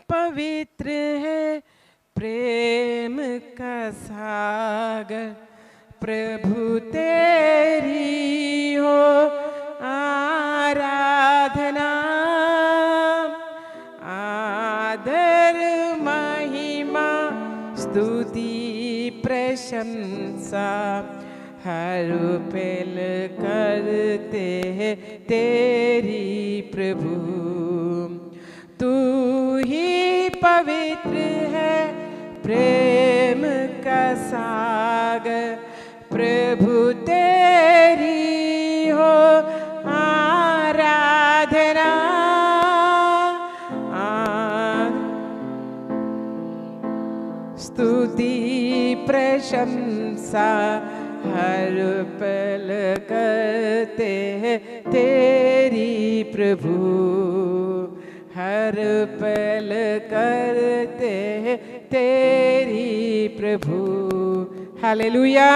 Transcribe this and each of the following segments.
पवित्र है प्रेम का सागर, प्रभु तेरी हो आराधना, आदर महिमा स्तुति प्रशंसा, हर पल करते हैं तेरी प्रभु। तू ही पवित्र है प्रेम का सागर, प्रभु तेरी हो आराधना, स्तुति प्रशंसा, हर पल करते हैं तेरी प्रभु, हर पल करते हैं तेरी प्रभु। हालेलुया,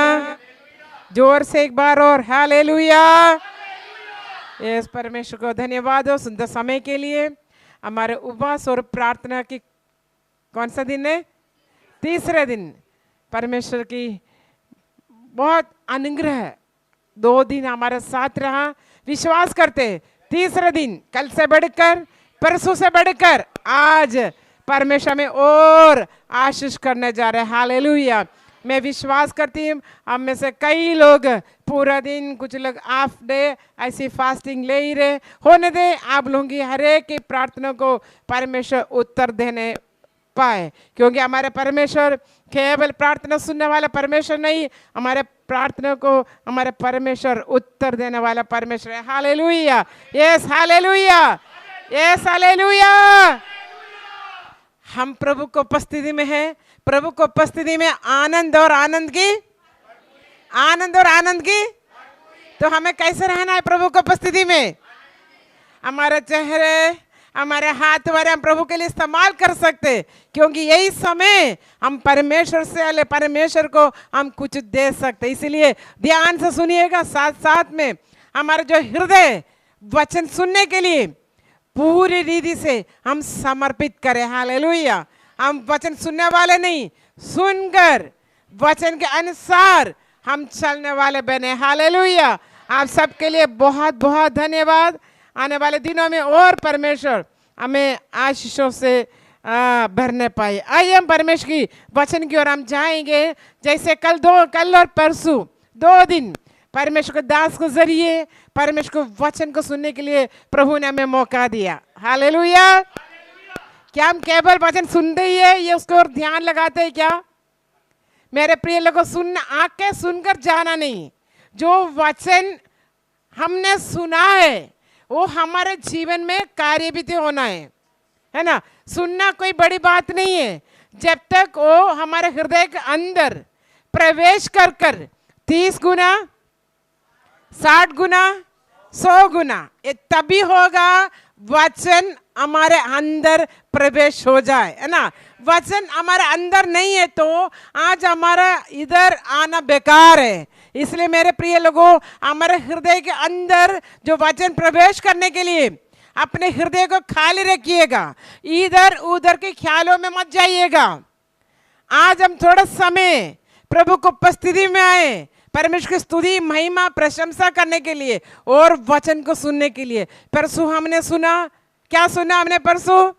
जोर से एक बार और हालेलुया। यस, परमेश्वर को धन्यवाद हो सुंदर समय के लिए। हमारे उपवास और प्रार्थना की कौन सा दिन है? तीसरे दिन। परमेश्वर की बहुत अनुग्रह, 2 दिन हमारे साथ रहा। विश्वास करते तीसरे दिन कल से बढ़कर, परसों से बढ़कर आज परमेश्वर में और आशीष करने जा रहे हैं। हालेलुया। मैं विश्वास करती हूँ हम में से कई लोग पूरा दिन, कुछ लोग हाफ डे ऐसी फास्टिंग ले ही रहे। होने दे, आप लोगों की हर एक की प्रार्थना को परमेश्वर उत्तर देने पाए, क्योंकि हमारे परमेश्वर केवल प्रार्थना सुनने वाला परमेश्वर नहीं, हमारे प्रार्थना को हमारे परमेश्वर उत्तर देने वाला परमेश्वर है। Hallelujah, yes hallelujah, yes hallelujah. हम प्रभु को उपस्थिति में हैं, प्रभु को उपस्थिति में आनंद और आनंद की, आनंद और आनंद की। तो हमें कैसे रहना है प्रभु को उपस्थिति में? हमारे चेहरे, हमारे हाथ वाले हम प्रभु के लिए इस्तेमाल कर सकते, क्योंकि यही समय हम परमेश्वर से, परमेश्वर को हम कुछ दे सकते। इसलिए ध्यान से सुनिएगा, साथ साथ में हमारे जो हृदय वचन सुनने के लिए पूरी रीति से हम समर्पित करें। हालेलुया। हम वचन सुनने वाले नहीं, सुनकर वचन के अनुसार हम चलने वाले बने। हालेलुया। आप सबके लिए बहुत बहुत धन्यवाद। आने वाले दिनों में और परमेश्वर हमें आशीषों से भरने पाए। आइए हम परमेश्वर की वचन की ओर हम जाएंगे। जैसे कल और परसों 2 दिन परमेश्वर के दास के जरिए परमेश्वर को वचन को सुनने के लिए प्रभु ने हमें मौका दिया। हालेलुया। क्या हम केवल वचन सुनते ही है, ये उसको और ध्यान लगाते हैं क्या? मेरे प्रिय लोगों, सुनना, आंखें सुनकर जाना नहीं, जो वचन हमने सुना है वो हमारे जीवन में कार्य भी तो होना है ना। सुनना कोई बड़ी बात नहीं है, जब तक वो हमारे हृदय के अंदर प्रवेश कर 30 गुना, 60 गुना, 100 गुना, ये तभी होगा वचन हमारे अंदर प्रवेश हो जाए, है ना। वचन हमारे अंदर नहीं है तो आज हमारा इधर आना बेकार है। इसलिए मेरे प्रिय लोगों, हमारे हृदय के अंदर जो वचन प्रवेश करने के लिए अपने हृदय को खाली रखिएगा, इधर उधर के ख्यालों में मत जाइएगा। आज हम थोड़ा समय प्रभु को उपस्थिति में आए, परमेश्वर की स्तुति, महिमा, प्रशंसा करने के लिए और वचन को सुनने के लिए। परसों हमने सुना, क्या सुना हमने परसों?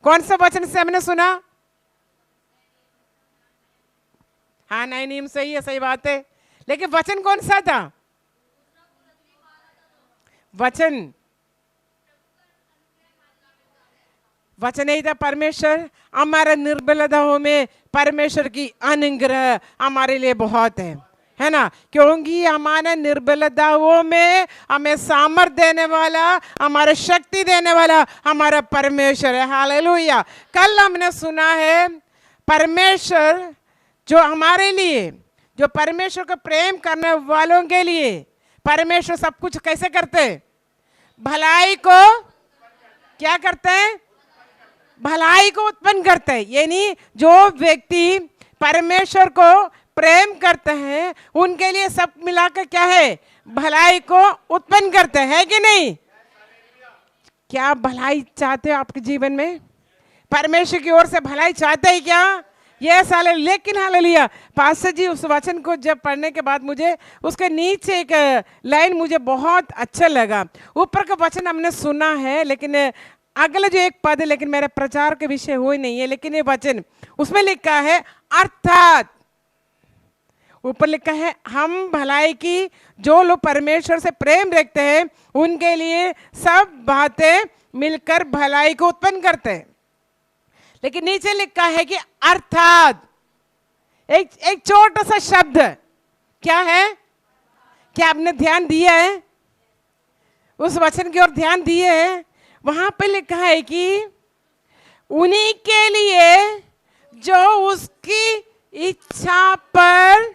कौन सा वचन से हमने सुना? हाँ, नए नियम सही है, सही बात है, लेकिन वचन कौन सा था? वचन यही था, परमेश्वर हमारे निर्बलताओं में परमेश्वर की अनुग्रह हमारे लिए बहुत है ना। क्योंकि हमारे निर्बलताओं में हमें सामर्थ देने वाला, हमारे शक्ति देने वाला हमारा परमेश्वर है। हालेलुया। कल हमने सुना है परमेश्वर जो हमारे लिए, जो परमेश्वर को प्रेम करने वालों के लिए परमेश्वर सब कुछ कैसे करते हैं? भलाई को क्या करते हैं? भलाई को उत्पन्न करते हैं। यानी जो व्यक्ति परमेश्वर को प्रेम करते हैं उनके लिए सब मिलाकर क्या है? भलाई को उत्पन्न करते हैं, है कि नहीं? क्या भलाई चाहते हो आपके जीवन में? परमेश्वर की ओर से भलाई चाहते हैं क्या? Yes hallelujah. लेकिन हालेलुया पास्टर जी उस वचन को जब पढ़ने के बाद मुझे उसके नीचे एक लाइन मुझे बहुत अच्छा लगा। ऊपर का वचन हमने सुना है, लेकिन अगला जो एक पद है, लेकिन मेरे प्रचार के विषय हुए नहीं है, लेकिन ये वचन उसमें लिखा है अर्थात, ऊपर लिखा है हम भलाई की, जो लोग परमेश्वर से प्रेम रखते हैं उनके लिए सब बातें मिलकर भलाई को उत्पन्न करते हैं। लेकिन नीचे लिखा है कि अर्थात, एक छोटा सा शब्द क्या है? क्या आपने ध्यान दिया है? उस वचन की ओर ध्यान दिए है? वहां पे लिखा है कि उन्हीं के लिए जो उसकी इच्छा पर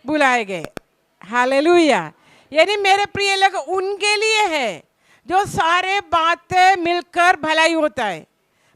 बुलाए गए। हालेलुया। यानी मेरे प्रिय लोग, उनके लिए है जो सारे बातें मिलकर भलाई होता है,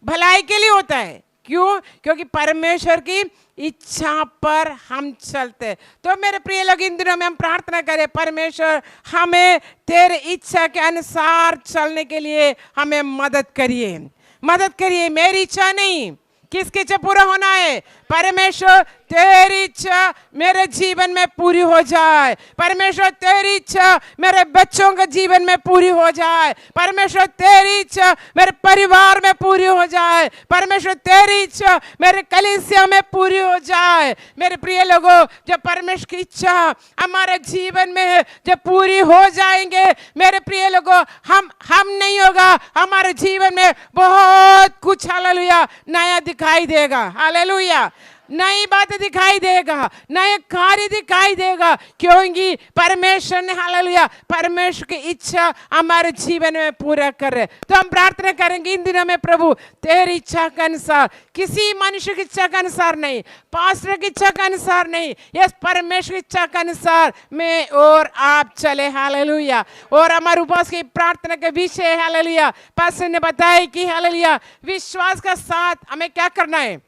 भलाई के लिए होता है। क्यों? क्योंकि परमेश्वर की इच्छा पर हम चलते। तो मेरे प्रिय लोग, इन दिनों में हम प्रार्थना करें, परमेश्वर हमें तेरे इच्छा के अनुसार चलने के लिए हमें मदद करिए, मदद करिए। मेरी इच्छा नहीं, किसकी इच्छा पूरा होना है? परमेश्वर तेरी इच्छा मेरे जीवन में पूरी हो जाए। परमेश्वर तेरी इच्छा मेरे बच्चों के जीवन में पूरी हो जाए। परमेश्वर तेरी इच्छा मेरे परिवार में पूरी हो जाए। परमेश्वर तेरी इच्छा मेरे कलीसिया में पूरी हो जाए। मेरे प्रिय लोगों, जब परमेश्वर की इच्छा हमारे जीवन में जब पूरी हो जाएंगे, मेरे प्रिय लोगों, हम नहीं होगा, हमारे जीवन में बहुत कुछ हालेलुया नया दिखाई देगा। हालेलुया, नई बातें दिखाई देगा, नए कार्य दिखाई देगा, क्योंकि परमेश्वर ने हालेलुया परमेश्वर की इच्छा हमारे जीवन में पूरा करे। तो हम प्रार्थना करेंगे इन दिनों में, प्रभु तेरी इच्छा के अनुसार, किसी मनुष्य की इच्छा के अनुसार नहीं, पास्टर की इच्छा के अनुसार नहीं, यस परमेश्वर की इच्छा के अनुसार मैं और आप चले। हालेलुया। और हमारे उपवास की प्रार्थना के विषय हालेलुया पास्टर ने बताया कि हालेलुया विश्वास का साथ हमें क्या करना है?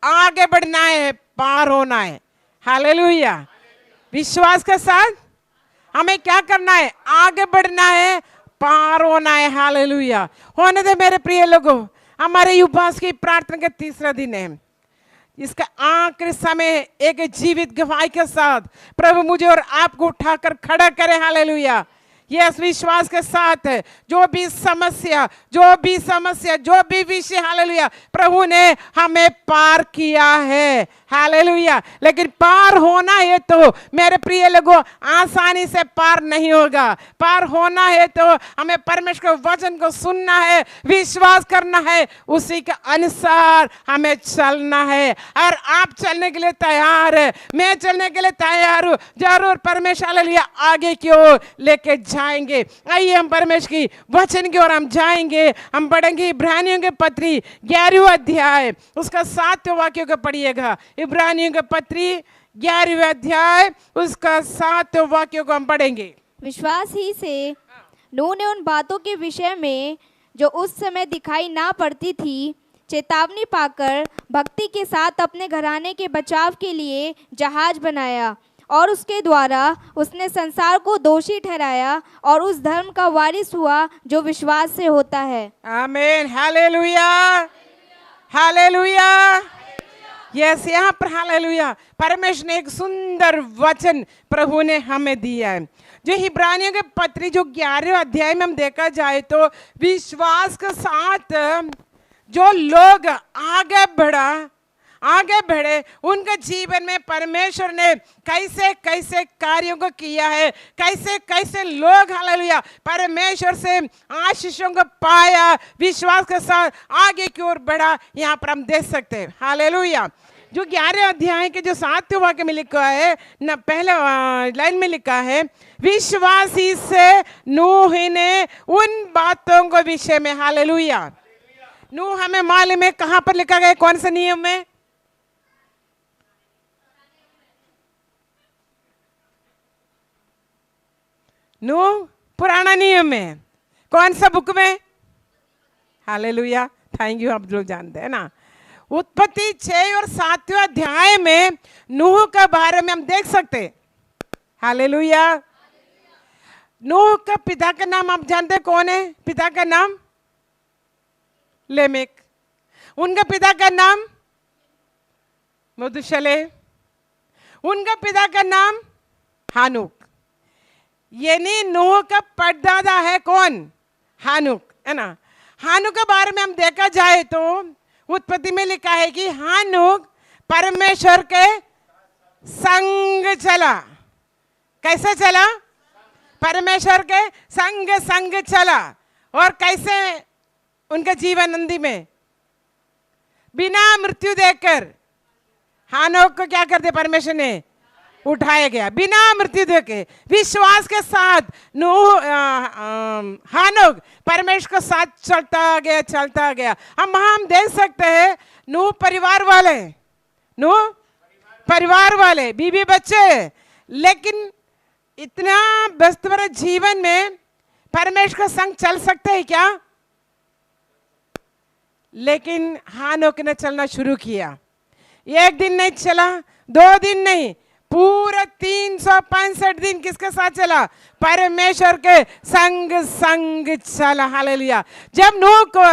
आगे बढ़ना है, पार होना है। हालेलुया। विश्वास के साथ हमें क्या करना है? आगे बढ़ना है, पार होना है। हालेलुया। होने दे मेरे प्रिय लोगों, हमारे उपवास की प्रार्थना का तीसरा दिन है। इसका आखिरी समय एक जीवित गवाही के साथ प्रभु मुझे और आपको उठाकर खड़ा करे। हालेलुया। यस विश्वास के साथ जो भी समस्या, जो भी विषय हालेलुया प्रभु ने हमें पार किया है। हालेलुया। लेकिन पार होना है तो मेरे प्रिय लोगों आसानी से पार नहीं होगा। पार होना है तो हमें परमेश्वर के वचन को सुनना है, विश्वास करना है, उसी के अनुसार हमें चलना है। और आप चलने के लिए तैयार है, मैं चलने के लिए तैयार हूँ। जरूर परमेश्वर हालेलुया आगे की ओर लेके जाएंगे। आइए हम परमेश्वर की वचन की ओर हम जाएंगे। हम पढ़ेंगे इब्रानियों के पत्री 11वां अध्याय उसका 7वां वाक्य को पढ़िएगा। इब्रानियों के पत्री 11वां अध्याय उसका 7वां वाक्य को हम पढ़ेंगे। विश्वास ही से नूह ने उन बातों के विषय में जो उस समय दिखाई ना पड़ती थी चेतावनी पाकर भक्ति के साथ अपने घराने के बचाव के लिए जहाज बनाया, और उसके द्वारा उसने संसार को दोषी ठहराया और उस धर्म का वारिस हुआ जो विश्वास से होता है। आमीन। Hallelujah, hallelujah. यस यहाँ पर हालेलुया परमेश्वर ने एक सुंदर वचन प्रभु ने हमें दिया है। जो इब्रानियों के पत्री जो 11वें अध्याय में हम देखा जाए तो विश्वास के साथ जो लोग आगे बढ़े उनके जीवन में परमेश्वर ने कैसे कैसे कार्यों को किया है, कैसे कैसे लोग हालेलुया परमेश्वर से आशीषों को पाया, विश्वास के साथ आगे की ओर बढ़ा, यहाँ पर हम देख सकते हैं। हालेलुया। जो 11वें अध्याय के जो 7वें वाक्य में लिखा है न, पहले लाइन में लिखा है विश्वासी से नूह ने उन बातों को विषय में। हालेलुया। नूह हमें मालूम है कहां पर लिखा गया, कौन से नियम में? नूह पुराना नियम में। कौन सा बुक में? हालेलुया। Thank you. आप लोग जानते हैं ना, उत्पत्ति 6 और 7वें अध्याय में नूह के बारे में हम देख सकते। हालेलुया। नूह का पिता का नाम आप जानते कौन है? पिता का नाम लेमेक। उनका पिता का नाम मधुशले, उनका पिता का नाम हानुक। यानी नूह का परदादा है कौन? हानुक, है ना। हानुक के बारे में हम देखा जाए तो उत्पत्ति में लिखा है कि हानुक परमेश्वर के संग चला। कैसे चला? परमेश्वर के संग चला। और कैसे उनका जीवन नंदी में बिना मृत्यु देखकर हानोक को क्या कर दिया? परमेश्वर ने उठाया गया बिना मृत्यु देखे। विश्वास के साथ नूह हानोक परमेश्वर के साथ चलता गया। हम देख सकते हैं नूह परिवार वाले बीबी बच्चे, लेकिन इतना व्यस्त भरे जीवन में परमेश्वर का संग चल सकते हैं क्या? लेकिन हानोक ने चलना शुरू किया। एक दिन नहीं चला, 2 दिन नहीं, पूरा 365 दिन किसके साथ चला? परमेश्वर के संग चला। हालेलुया। जब नूह को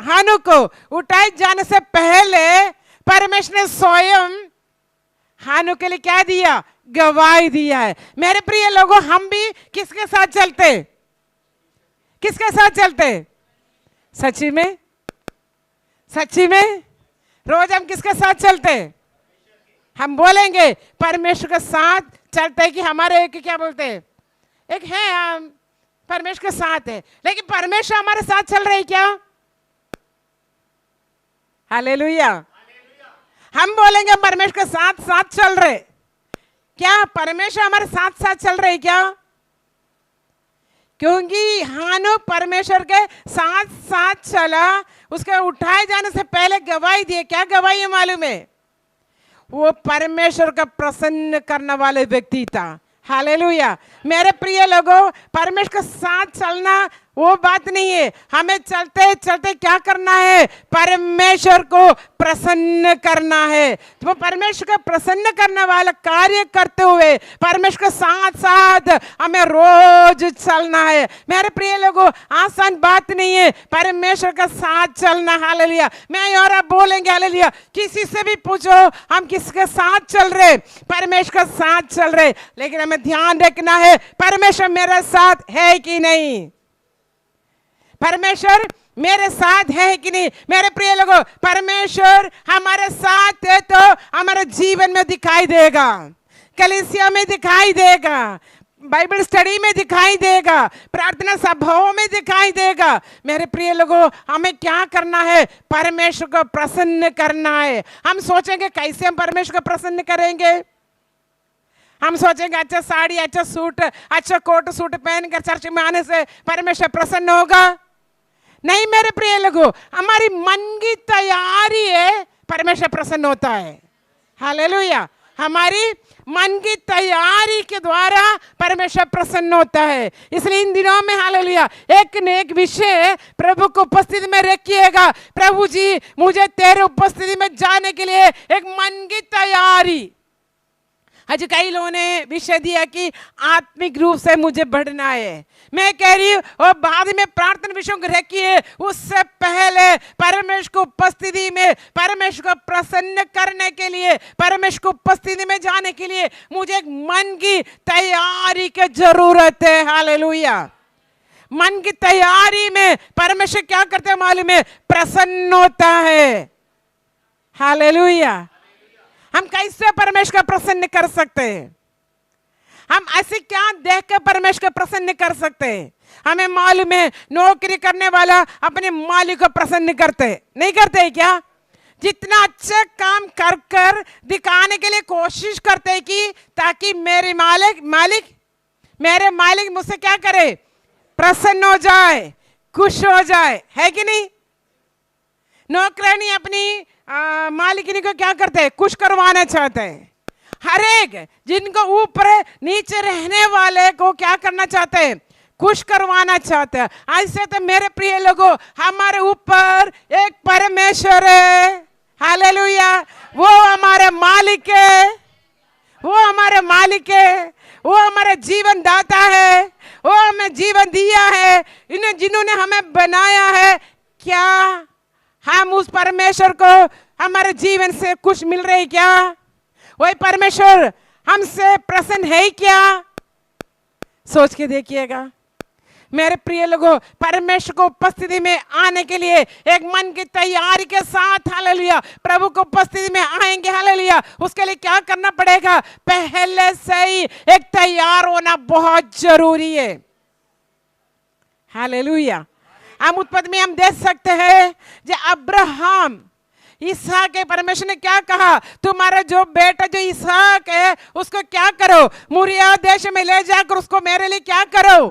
हानोक को उठाए जाने से पहले परमेश्वर ने स्वयं हानोक के लिए क्या दिया? गवाही दिया है। मेरे प्रिय लोगों, हम भी किसके साथ चलते? किसके साथ चलते? सच्ची में रोज हम किसके साथ चलते? हम बोलेंगे परमेश्वर के साथ चलते हैं कि हमारे एक क्या बोलते हैं? एक है हम परमेश्वर के साथ है, लेकिन परमेश्वर हमारे साथ चल रहे क्या? हालेलुया। हम बोलेंगे परमेश्वर के साथ चल रहे क्या? परमेश्वर हमारे साथ चल रहे क्या? क्योंकि हानोक परमेश्वर के साथ चला। उसके उठाए जाने से पहले गवाही दिए। क्या गवाही है मालूम है? वो परमेश्वर का प्रसन्न करने वाले व्यक्ति था। हालेलुया। मेरे प्रिय लोगों, परमेश्वर के साथ चलना वो बात नहीं है। हमें चलते चलते क्या करना है? परमेश्वर को प्रसन्न करना है। तो परमेश्वर का प्रसन्न करने वाला कार्य करते हुए परमेश्वर के साथ साथ हमें रोज चलना है। मेरे प्रिय लोगों, आसान बात नहीं है परमेश्वर का साथ चलना। हालेलुया। मैं और आप बोलेंगे हालेलुया। किसी से भी पूछो हम किसके साथ चल रहे? परमेश्वर के साथ चल रहे। लेकिन हमें ध्यान रखना है परमेश्वर मेरे साथ है कि नहीं। परमेश्वर मेरे साथ है कि नहीं। मेरे प्रिय लोगों, परमेश्वर हमारे साथ है तो हमारे जीवन में दिखाई देगा, कलीसिया में दिखाई देगा, बाइबल स्टडी में दिखाई देगा, प्रार्थना सभाओं में दिखाई देगा। मेरे प्रिय लोगों, हमें क्या करना है? परमेश्वर को प्रसन्न करना है। हम सोचेंगे कैसे हम परमेश्वर को प्रसन्न करेंगे? हम सोचेंगे अच्छा साड़ी, अच्छा सूट, अच्छा कोट सूट पहनकर चर्च में आने से परमेश्वर प्रसन्न होगा। नहीं मेरे प्रिय लोगों, हमारी मन की तैयारी है परमेश्वर प्रसन्न होता है। हालेलुया। हमारी मन की तैयारी के द्वारा परमेश्वर प्रसन्न होता है। इसलिए इन दिनों में हालेलुया एक न एक विषय प्रभु को उपस्थिति में रखिएगा। प्रभु जी, मुझे तेरे उपस्थिति में जाने के लिए एक मन की तैयारी। आज कई लोगों ने विषय दिया कि आत्मिक रूप से मुझे बढ़ना है। मैं कह रही हूँ और बाद में प्रार्थना विषयों को रखिए, उससे पहले परमेश्वर को उपस्थिति में, परमेश्वर को प्रसन्न करने के लिए, परमेश्वर को उपस्थिति में जाने के लिए मुझे एक मन की तैयारी की जरूरत है। हालेलुया। मन की तैयारी में परमेश्वर क्या करते हैं मालूम है? प्रसन्न होता है। हालेलुया। हम कैसे परमेश्वर को प्रसन्न कर सकते हैं? हम ऐसे क्या देख कर परमेश्वर को प्रसन्न कर सकते हैं? हमें मालूम है नौकरी करने वाला अपने मालिक को प्रसन्न नहीं करते क्या? जितना अच्छा काम कर कर दिखाने के लिए कोशिश करते हैं कि ताकि मेरे मालिक मुझसे क्या करे? प्रसन्न हो जाए, खुश हो जाए, है कि नहीं? नौकरानी अपनी मालिकिनी को क्या करते हैं? खुश करवाना चाहते हैं। हर एक जिनको ऊपर नीचे रहने वाले को क्या करना चाहते हैं? खुश करवाना चाहते हैं। ऐसे तो मेरे प्रिय लोगों, हमारे ऊपर एक परमेश्वर है। हालेलुया। वो हमारे मालिक है, वो हमारे मालिक है, वो हमारे जीवन दाता है, वो हमें जीवन दिया है। इन्हें जिन्होंने हमें बनाया है, क्या हम उस परमेश्वर को हमारे जीवन से कुछ मिल रही क्या? वही परमेश्वर हमसे प्रसन्न है क्या? सोच के देखिएगा मेरे प्रिय लोगों, परमेश्वर को उपस्थिति में आने के लिए एक मन की तैयारी के साथ, हालेलुया, प्रभु को उपस्थिति में आएंगे, हालेलुया, उसके लिए क्या करना पड़ेगा? पहले से ही एक तैयार होना बहुत जरूरी है। हालेलुया। हम उत्पत्ति में हम देख सकते हैं जो अब्राहम इसहाक के परमेश्वर ने क्या कहा? तुम्हारा जो बेटा जो इसहाक है उसको क्या करो? मोरिया देश में ले जाकर उसको मेरे लिए क्या करो?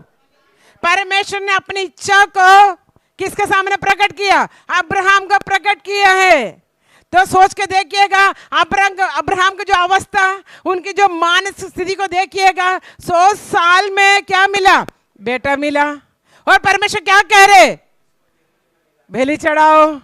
परमेश्वर ने अपनी इच्छा को किसके सामने प्रकट किया? अब्राहम को प्रकट किया है। तो सोच के देखिएगा अब्राहम की जो अवस्था, उनकी जो मानसिक स्थिति को देखिएगा। 100 साल में क्या मिला? बेटा मिला। और परमेश्वर क्या कह रहे? भेली चढ़ाओ।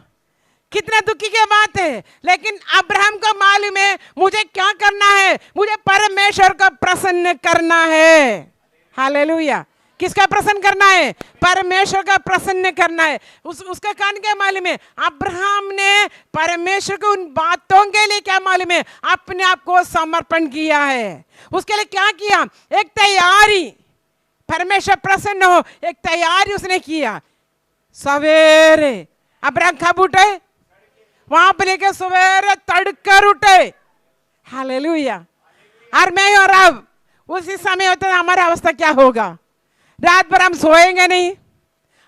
कितना दुखी की बात है, लेकिन अब्राहम को मालूम है मुझे क्या करना है, मुझे परमेश्वर को प्रसन्न करना है। हालेलुया। किसका प्रसन्न करना है? परमेश्वर का प्रसन्न करना है। उसका कारण क्या मालूम है? अब्राहम ने परमेश्वर को उन बातों के लिए क्या मालूम है? अपने आप को समर्पण किया है। उसके लिए क्या किया? एक तैयारी, परमेश्वर प्रसन्न हो, एक तैयारी उसने किया। सवेरे अब्राहम कब उठे? वहां पर लेकर सवेरे तड़कर उठे। हालेलुया। और मैं और अब उसी समय होता है, हमारा अवस्था क्या होगा? रात भर हम सोएंगे नहीं,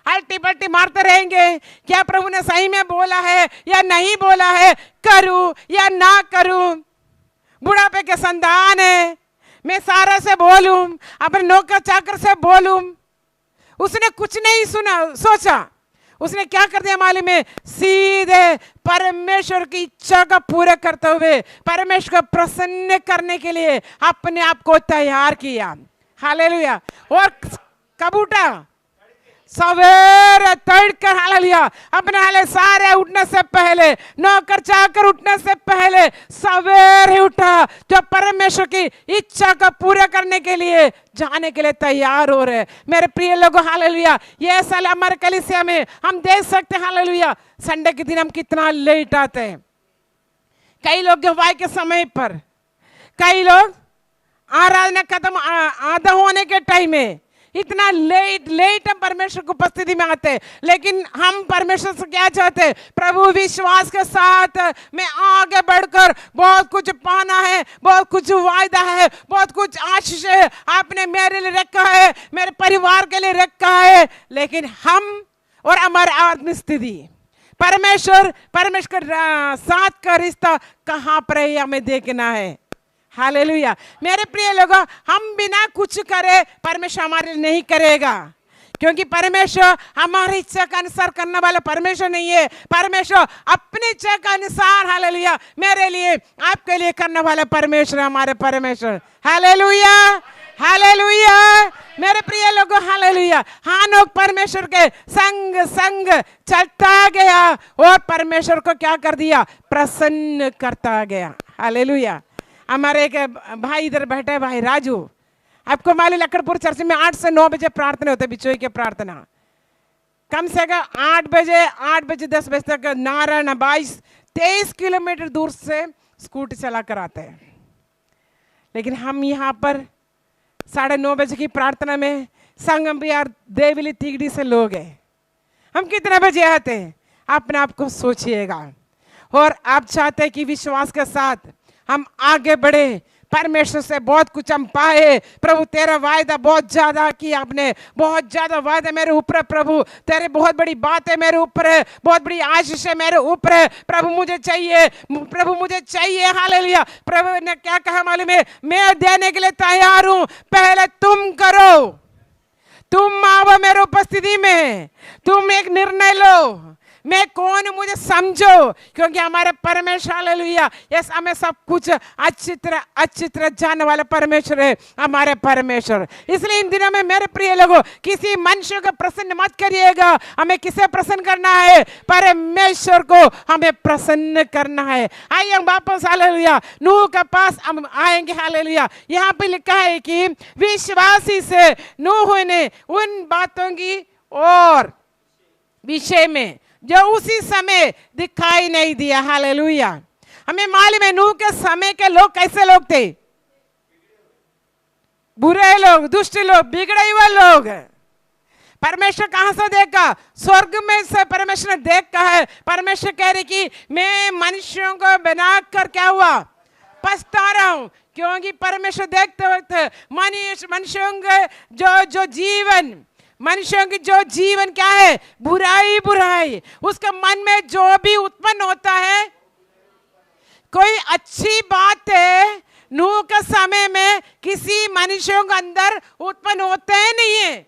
हल्टी पल्टी मारते रहेंगे, क्या प्रभु ने सही में बोला है या नहीं बोला है, करूं या ना करूं। बुढ़ापे के संतान है, मैं सारा से बोलूं, अपने नौकर चाकर से बोलूं। उसने कुछ नहीं सुना, सोचा, उसने क्या कर दिया मालूम है? सीधे परमेश्वर की इच्छा का पूरा करते हुए परमेश्वर को प्रसन्न करने के लिए अपने आप को तैयार किया। हालेलुया। और कब उठा? सवेरे तड़कर। हालेलुया। अपने हाले सारे उठने से पहले, नौकर चाकर उठने से पहले सवेरे उठा, जो परमेश्वर की इच्छा को पूरा करने के लिए जाने के लिए तैयार हो रहे। मेरे प्रिय लोगों, हालेलुया, ये साल हमारे कलीसिया में हम देख सकते हैं, हालेलुया, संडे के दिन हम कितना लेट आते हैं। कई लोग गवाही के समय पर, कई लोग आराधना खत्म आधा होने के टाइम में इतना लेट हम परमेश्वर की उपस्थिति में आते हैं। लेकिन हम परमेश्वर से क्या चाहते हैं? प्रभु विश्वास के साथ मैं आगे बढ़कर बहुत कुछ पाना है, बहुत कुछ वायदा है, बहुत कुछ आशीष है आपने मेरे लिए रखा है, मेरे परिवार के लिए रखा है। लेकिन हम और हमारी आत्मिक स्थिति, परमेश्वर साथ का रिश्ता कहाँ पर है हमें देखना है। हालेलुया। मेरे प्रिय लोगों, हम बिना कुछ करे परमेश्वर हमारे लिए नहीं करेगा, क्योंकि परमेश्वर हमारी इच्छा का अनुसार करने वाला परमेश्वर नहीं है। परमेश्वर अपनी इच्छा का अनुसार, हालेलुया, मेरे लिए आपके लिए करने वाला परमेश्वर, हमारे परमेश्वर। Hallelujah, hallelujah. मेरे प्रिय लोगों, हालेलुया, हानोक परमेश्वर के संग चलता गया और परमेश्वर को क्या कर दिया? प्रसन्न करता गया। हालेलुया। हमारे एक भाई इधर बैठे, भाई राजू, आपको मालूम लखनपुर चर्च में 8 से 9 बजे प्रार्थना होते, बिचोई के प्रार्थना। कम से कम 8 बजे 10 बजे तक नारायण 22-23 किलोमीटर दूर से स्कूटी चला कर आते हैं। लेकिन हम यहाँ पर 9:30 बजे की प्रार्थना में संगम बिहार देवली तिगड़ी से लोग हैं। हम कितने बजे आते हैं? अपने आप को सोचिएगा। और आप चाहते हैं कि विश्वास के साथ हम आगे बढ़े, परमेश्वर से बहुत कुछ हम पाए। प्रभु तेरा वायदा बहुत ज्यादा किया आपने, बहुत ज्यादा वायदा मेरे ऊपर है प्रभु, तेरे बहुत बड़ी बात है मेरे ऊपर है, बहुत बड़ी आशीष है मेरे ऊपर है। प्रभु मुझे चाहिए, प्रभु मुझे चाहिए। हालेलुया। प्रभु ने क्या कहा मालूम है? मैं देने के लिए तैयार हूं, पहले तुम करो, तुम आओ मेरे उपस्थिति में, तुम एक निर्णय लो, मैं कौन मुझे समझो, क्योंकि हमारे परमेश्वर, हालेलुया, यस, हमें सब कुछ अच्छी तरह जानने वाला परमेश्वर है हमारे परमेश्वर। इसलिए इन दिनों में मेरे प्रिय लोगों, किसी मनुष्य को प्रसन्न मत करिएगा। हमें किसे प्रसन्न करना है? परमेश्वर को हमें प्रसन्न करना है। आइए हम वापस, हालेलुया, नूह के पास हम आएंगे। हालेलुया। यहाँ पे लिखा है कि विश्वासी से नूह ने उन बातों की और विषय में जो उसी समय दिखाई नहीं दिया। हालेलुया। हमें मालूम है नूह के समय के लोग कैसे लोग थे, बुरे लोग, दुष्ट लोग, बिगड़े हुए लोग। परमेश्वर कहां से देखा? स्वर्ग में से परमेश्वर ने देखा है। परमेश्वर कह रही कि मैं मनुष्यों को बनाकर क्या हुआ, पछता रहा हूं। क्योंकि परमेश्वर देखते वक्त मनुष्यों के जो जीवन, मनुष्यों की जो जीवन क्या है, बुराई बुराई, उसके मन में जो भी उत्पन्न होता है, कोई अच्छी बात है नूह के समय में किसी मनुष्यों के अंदर उत्पन्न होते ही नहीं है।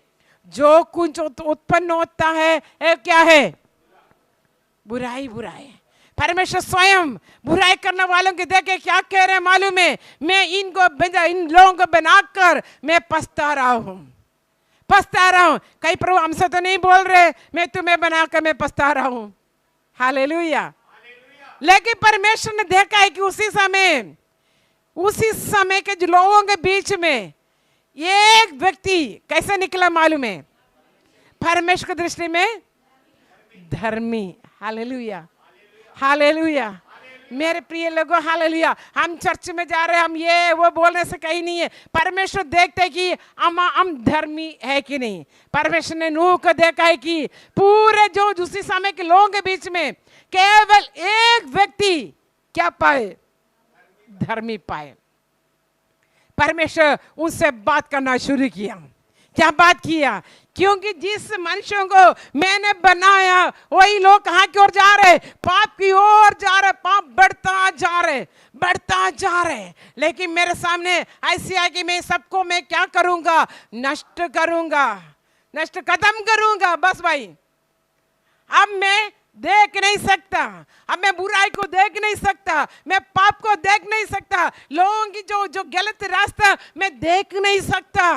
जो कुछ उत्पन्न होता है क्या है, बुराई बुराई। परमेश्वर स्वयं बुराई करने वालों के देखे क्या कह रहे हैं मालूम है? मैं इन लोगों को बनाकर मैं पछता रहा हूं, पछता रहा हूं। कई प्रभु हमसे तो नहीं बोल रहे मैं तुम्हें बनाकर मैं पछता रहा हूं। हालेलुया। लेकिन परमेश्वर ने देखा है कि उसी समय के जो लोगों के बीच में एक व्यक्ति कैसे निकला मालूम है? परमेश्वर की दृष्टि में धर्मी। Hallelujah, hallelujah. मेरे प्रिय लोगों, हालेलुया। हम चर्च में जा रहे हैं, हम ये वो बोलने से कहीं नहीं है। परमेश्वर देखते हैं कि हम धर्मी है कि नहीं। परमेश्वर ने नूह को देखा है कि पूरे जो उसी समय के लोगों के बीच में केवल एक व्यक्ति क्या पाए, धर्मी पाए। परमेश्वर उनसे बात करना शुरू किया। क्या बात किया? क्योंकि जिस मनुष्यों को मैंने बनाया वही लोग कहां की ओर जा रहे, पाप की ओर जा रहे। पाप बढ़ता जा रहे, बढ़ता जा रहे। लेकिन मेरे सामने ऐसी है कि मैं सबको मैं क्या करूंगा, नष्ट करूंगा, नष्ट खत्म करूंगा। बस भाई, अब मैं देख नहीं सकता, अब मैं बुराई को देख नहीं सकता, मैं पाप को देख नहीं सकता, लोगों की जो गलत रास्ता मैं देख नहीं सकता।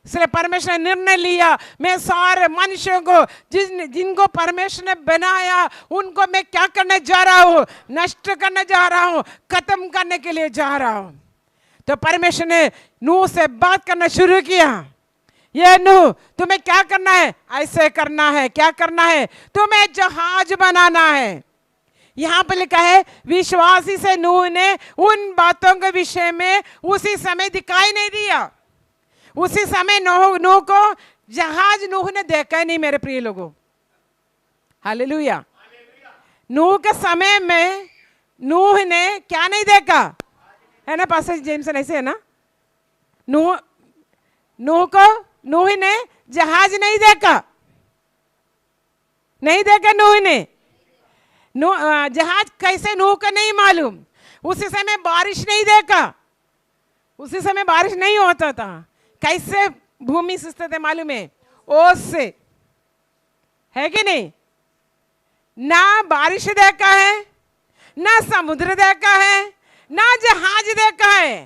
इसलिए परमेश्वर ने निर्णय लिया, मैं सारे मनुष्यों को जिनको परमेश्वर ने बनाया उनको मैं क्या करने जा रहा हूं, नष्ट करने जा रहा हूं, खत्म करने के लिए जा रहा हूं। तो परमेश्वर ने नूह से बात करना शुरू किया। ये नूह, तुम्हें क्या करना है? ऐसे करना है। क्या करना है? तुम्हें जहाज बनाना है। यहां पर लिखा है विश्वासी से नूह ने उन बातों के विषय में उसी समय दिखाई नहीं दिया। उसी समय नूह को जहाज नूह ने देखा ही नहीं। मेरे प्रिय लोगों, हालेलुया। नूह के समय में नूह ने क्या नहीं देखा है ना? पास्टर जेम्सन ऐसे है ना? नूह ने जहाज नहीं देखा, नहीं देखा नूह ने। जहाज कैसे नूह को नहीं मालूम। उसी समय बारिश नहीं देखा, उसी समय बारिश नहीं होता था। कैसे भूमि सिंचते थे मालूम है? ओस से, है कि नहीं? ना बारिश देखा है, ना समुद्र देखा है, ना जहाज देखा है।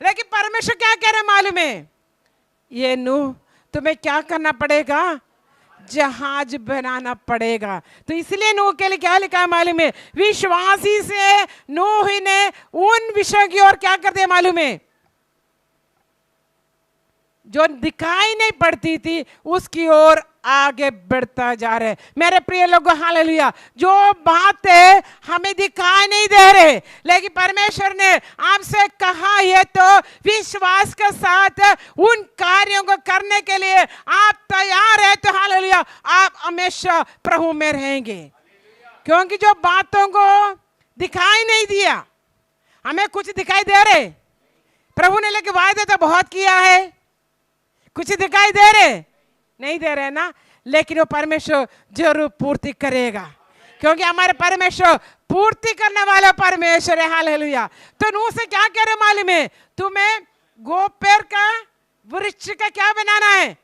लेकिन परमेश्वर क्या कह रहे मालूम है? ये नूह, तुम्हें क्या करना पड़ेगा? जहाज बनाना पड़ेगा। तो इसलिए नूह के लिए क्या लिखा है मालूम है? विश्वासी से नूह ने उन विषयों की ओर क्या कर दिया मालूम है? जो दिखाई नहीं पड़ती थी उसकी ओर आगे बढ़ता जा रहे। मेरे प्रिय लोगों, हालेलुया। जो बातें हमें दिखाई नहीं दे रहे, लेकिन परमेश्वर ने आपसे कहा है तो विश्वास के साथ उन कार्यों को करने के लिए आप तैयार है तो हालेलुया, आप हमेशा प्रभु में रहेंगे। क्योंकि जो बातों को दिखाई नहीं दिया, हमें कुछ दिखाई दे रहे। प्रभु ने लेकिन वायदा तो बहुत किया है, कुछ दिखाई दे रहे नहीं दे रहे ना, लेकिन वो परमेश्वर जरूर पूर्ति करेगा। क्योंकि हमारे परमेश्वर पूर्ति करने वाला परमेश्वर है। हालेलुया। तो नूह से क्या कह रहे मालूम है? तुम्हें गोपेर का वृक्ष का क्या बनाना है?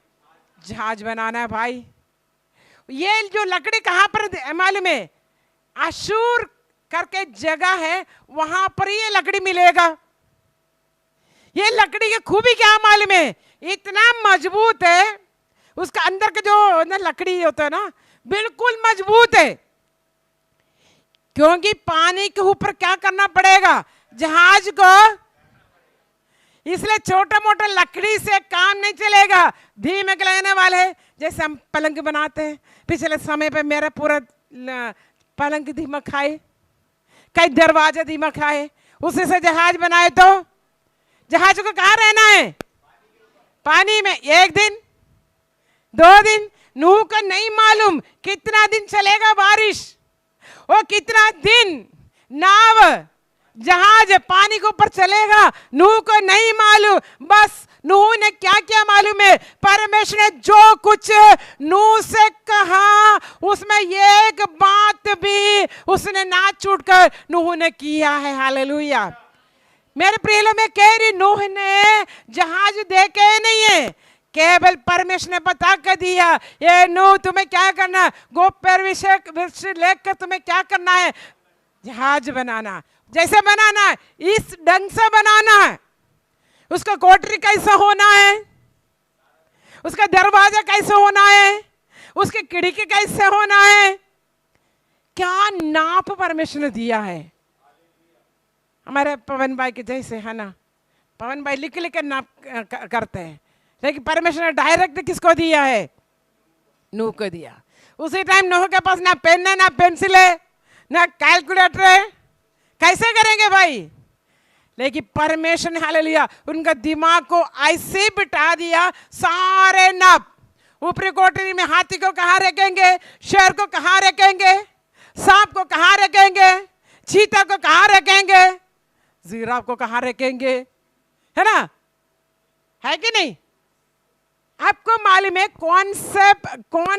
जहाज बनाना है भाई। ये जो लकड़ी कहां पर मालूम है? अशूर करके जगह है, वहां पर ये लकड़ी मिलेगा। ये लकड़ी की खूबी क्या मालूम है? इतना मजबूत है, उसका अंदर का जो ना लकड़ी होता है ना, बिल्कुल मजबूत है। क्योंकि पानी के ऊपर क्या करना पड़ेगा? जहाज को। इसलिए छोटा मोटा लकड़ी से काम नहीं चलेगा। धीमे चलाने वाले जैसे हम पलंग बनाते हैं, पिछले समय पे मेरा पूरा पलंग दीमक खाए, कई दरवाजे दीमक खाए, उसी से जहाज बनाए तो जहाज को कहाँ रहना है? पानी में। एक दिन, 2 दिन, नूह को नहीं मालूम कितना दिन चलेगा बारिश, वो कितना दिन नाव जहाज पानी के ऊपर चलेगा, नूह को नहीं मालूम। बस नूह ने क्या क्या मालूम है? परमेश्वर ने जो कुछ नूह से कहा उसमें एक बात भी उसने ना छूटकर नूह ने किया है। हालेलुया। मेरे प्रिय लोग, मैं कह रही, नूह ने जहाज देखे नहीं है, केवल परमेश्वर ने बता कर दिया, ये नूह तुम्हें क्या करना है, गोपेर वृक्ष लेकर तुम्हें क्या करना है? जहाज बनाना। जैसे बनाना है, इस ढंग से बनाना है। उसका कोठरी कैसा होना है, उसका दरवाजा कैसे होना है, उसकी खिड़की कैसे होना है, क्या नाप परमेश्वर ने दिया है। हमारे पवन भाई के जैसे है ना, पवन भाई लिख लिख कर नाप करते हैं, लेकिन परमेश्वर ने डायरेक्ट किसको दिया है? नूह को दिया। उसी टाइम नूह के पास ना पेन है, ना पेंसिल है, ना कैलकुलेटर है, कैसे करेंगे भाई? लेकिन परमेश्वर ने हालेलुया उनका दिमाग को ऐसे बिठा दिया, सारे नाप, ऊपरी कोठरी में हाथी को कहाँ रखेंगे, शेर को कहाँ रखेंगे, सांप को कहाँ रखेंगे, चीता को कहाँ रखेंगे, जिराफ को कहाँ रखेंगे, है ना, है कि नहीं? आपको मालूम है कौन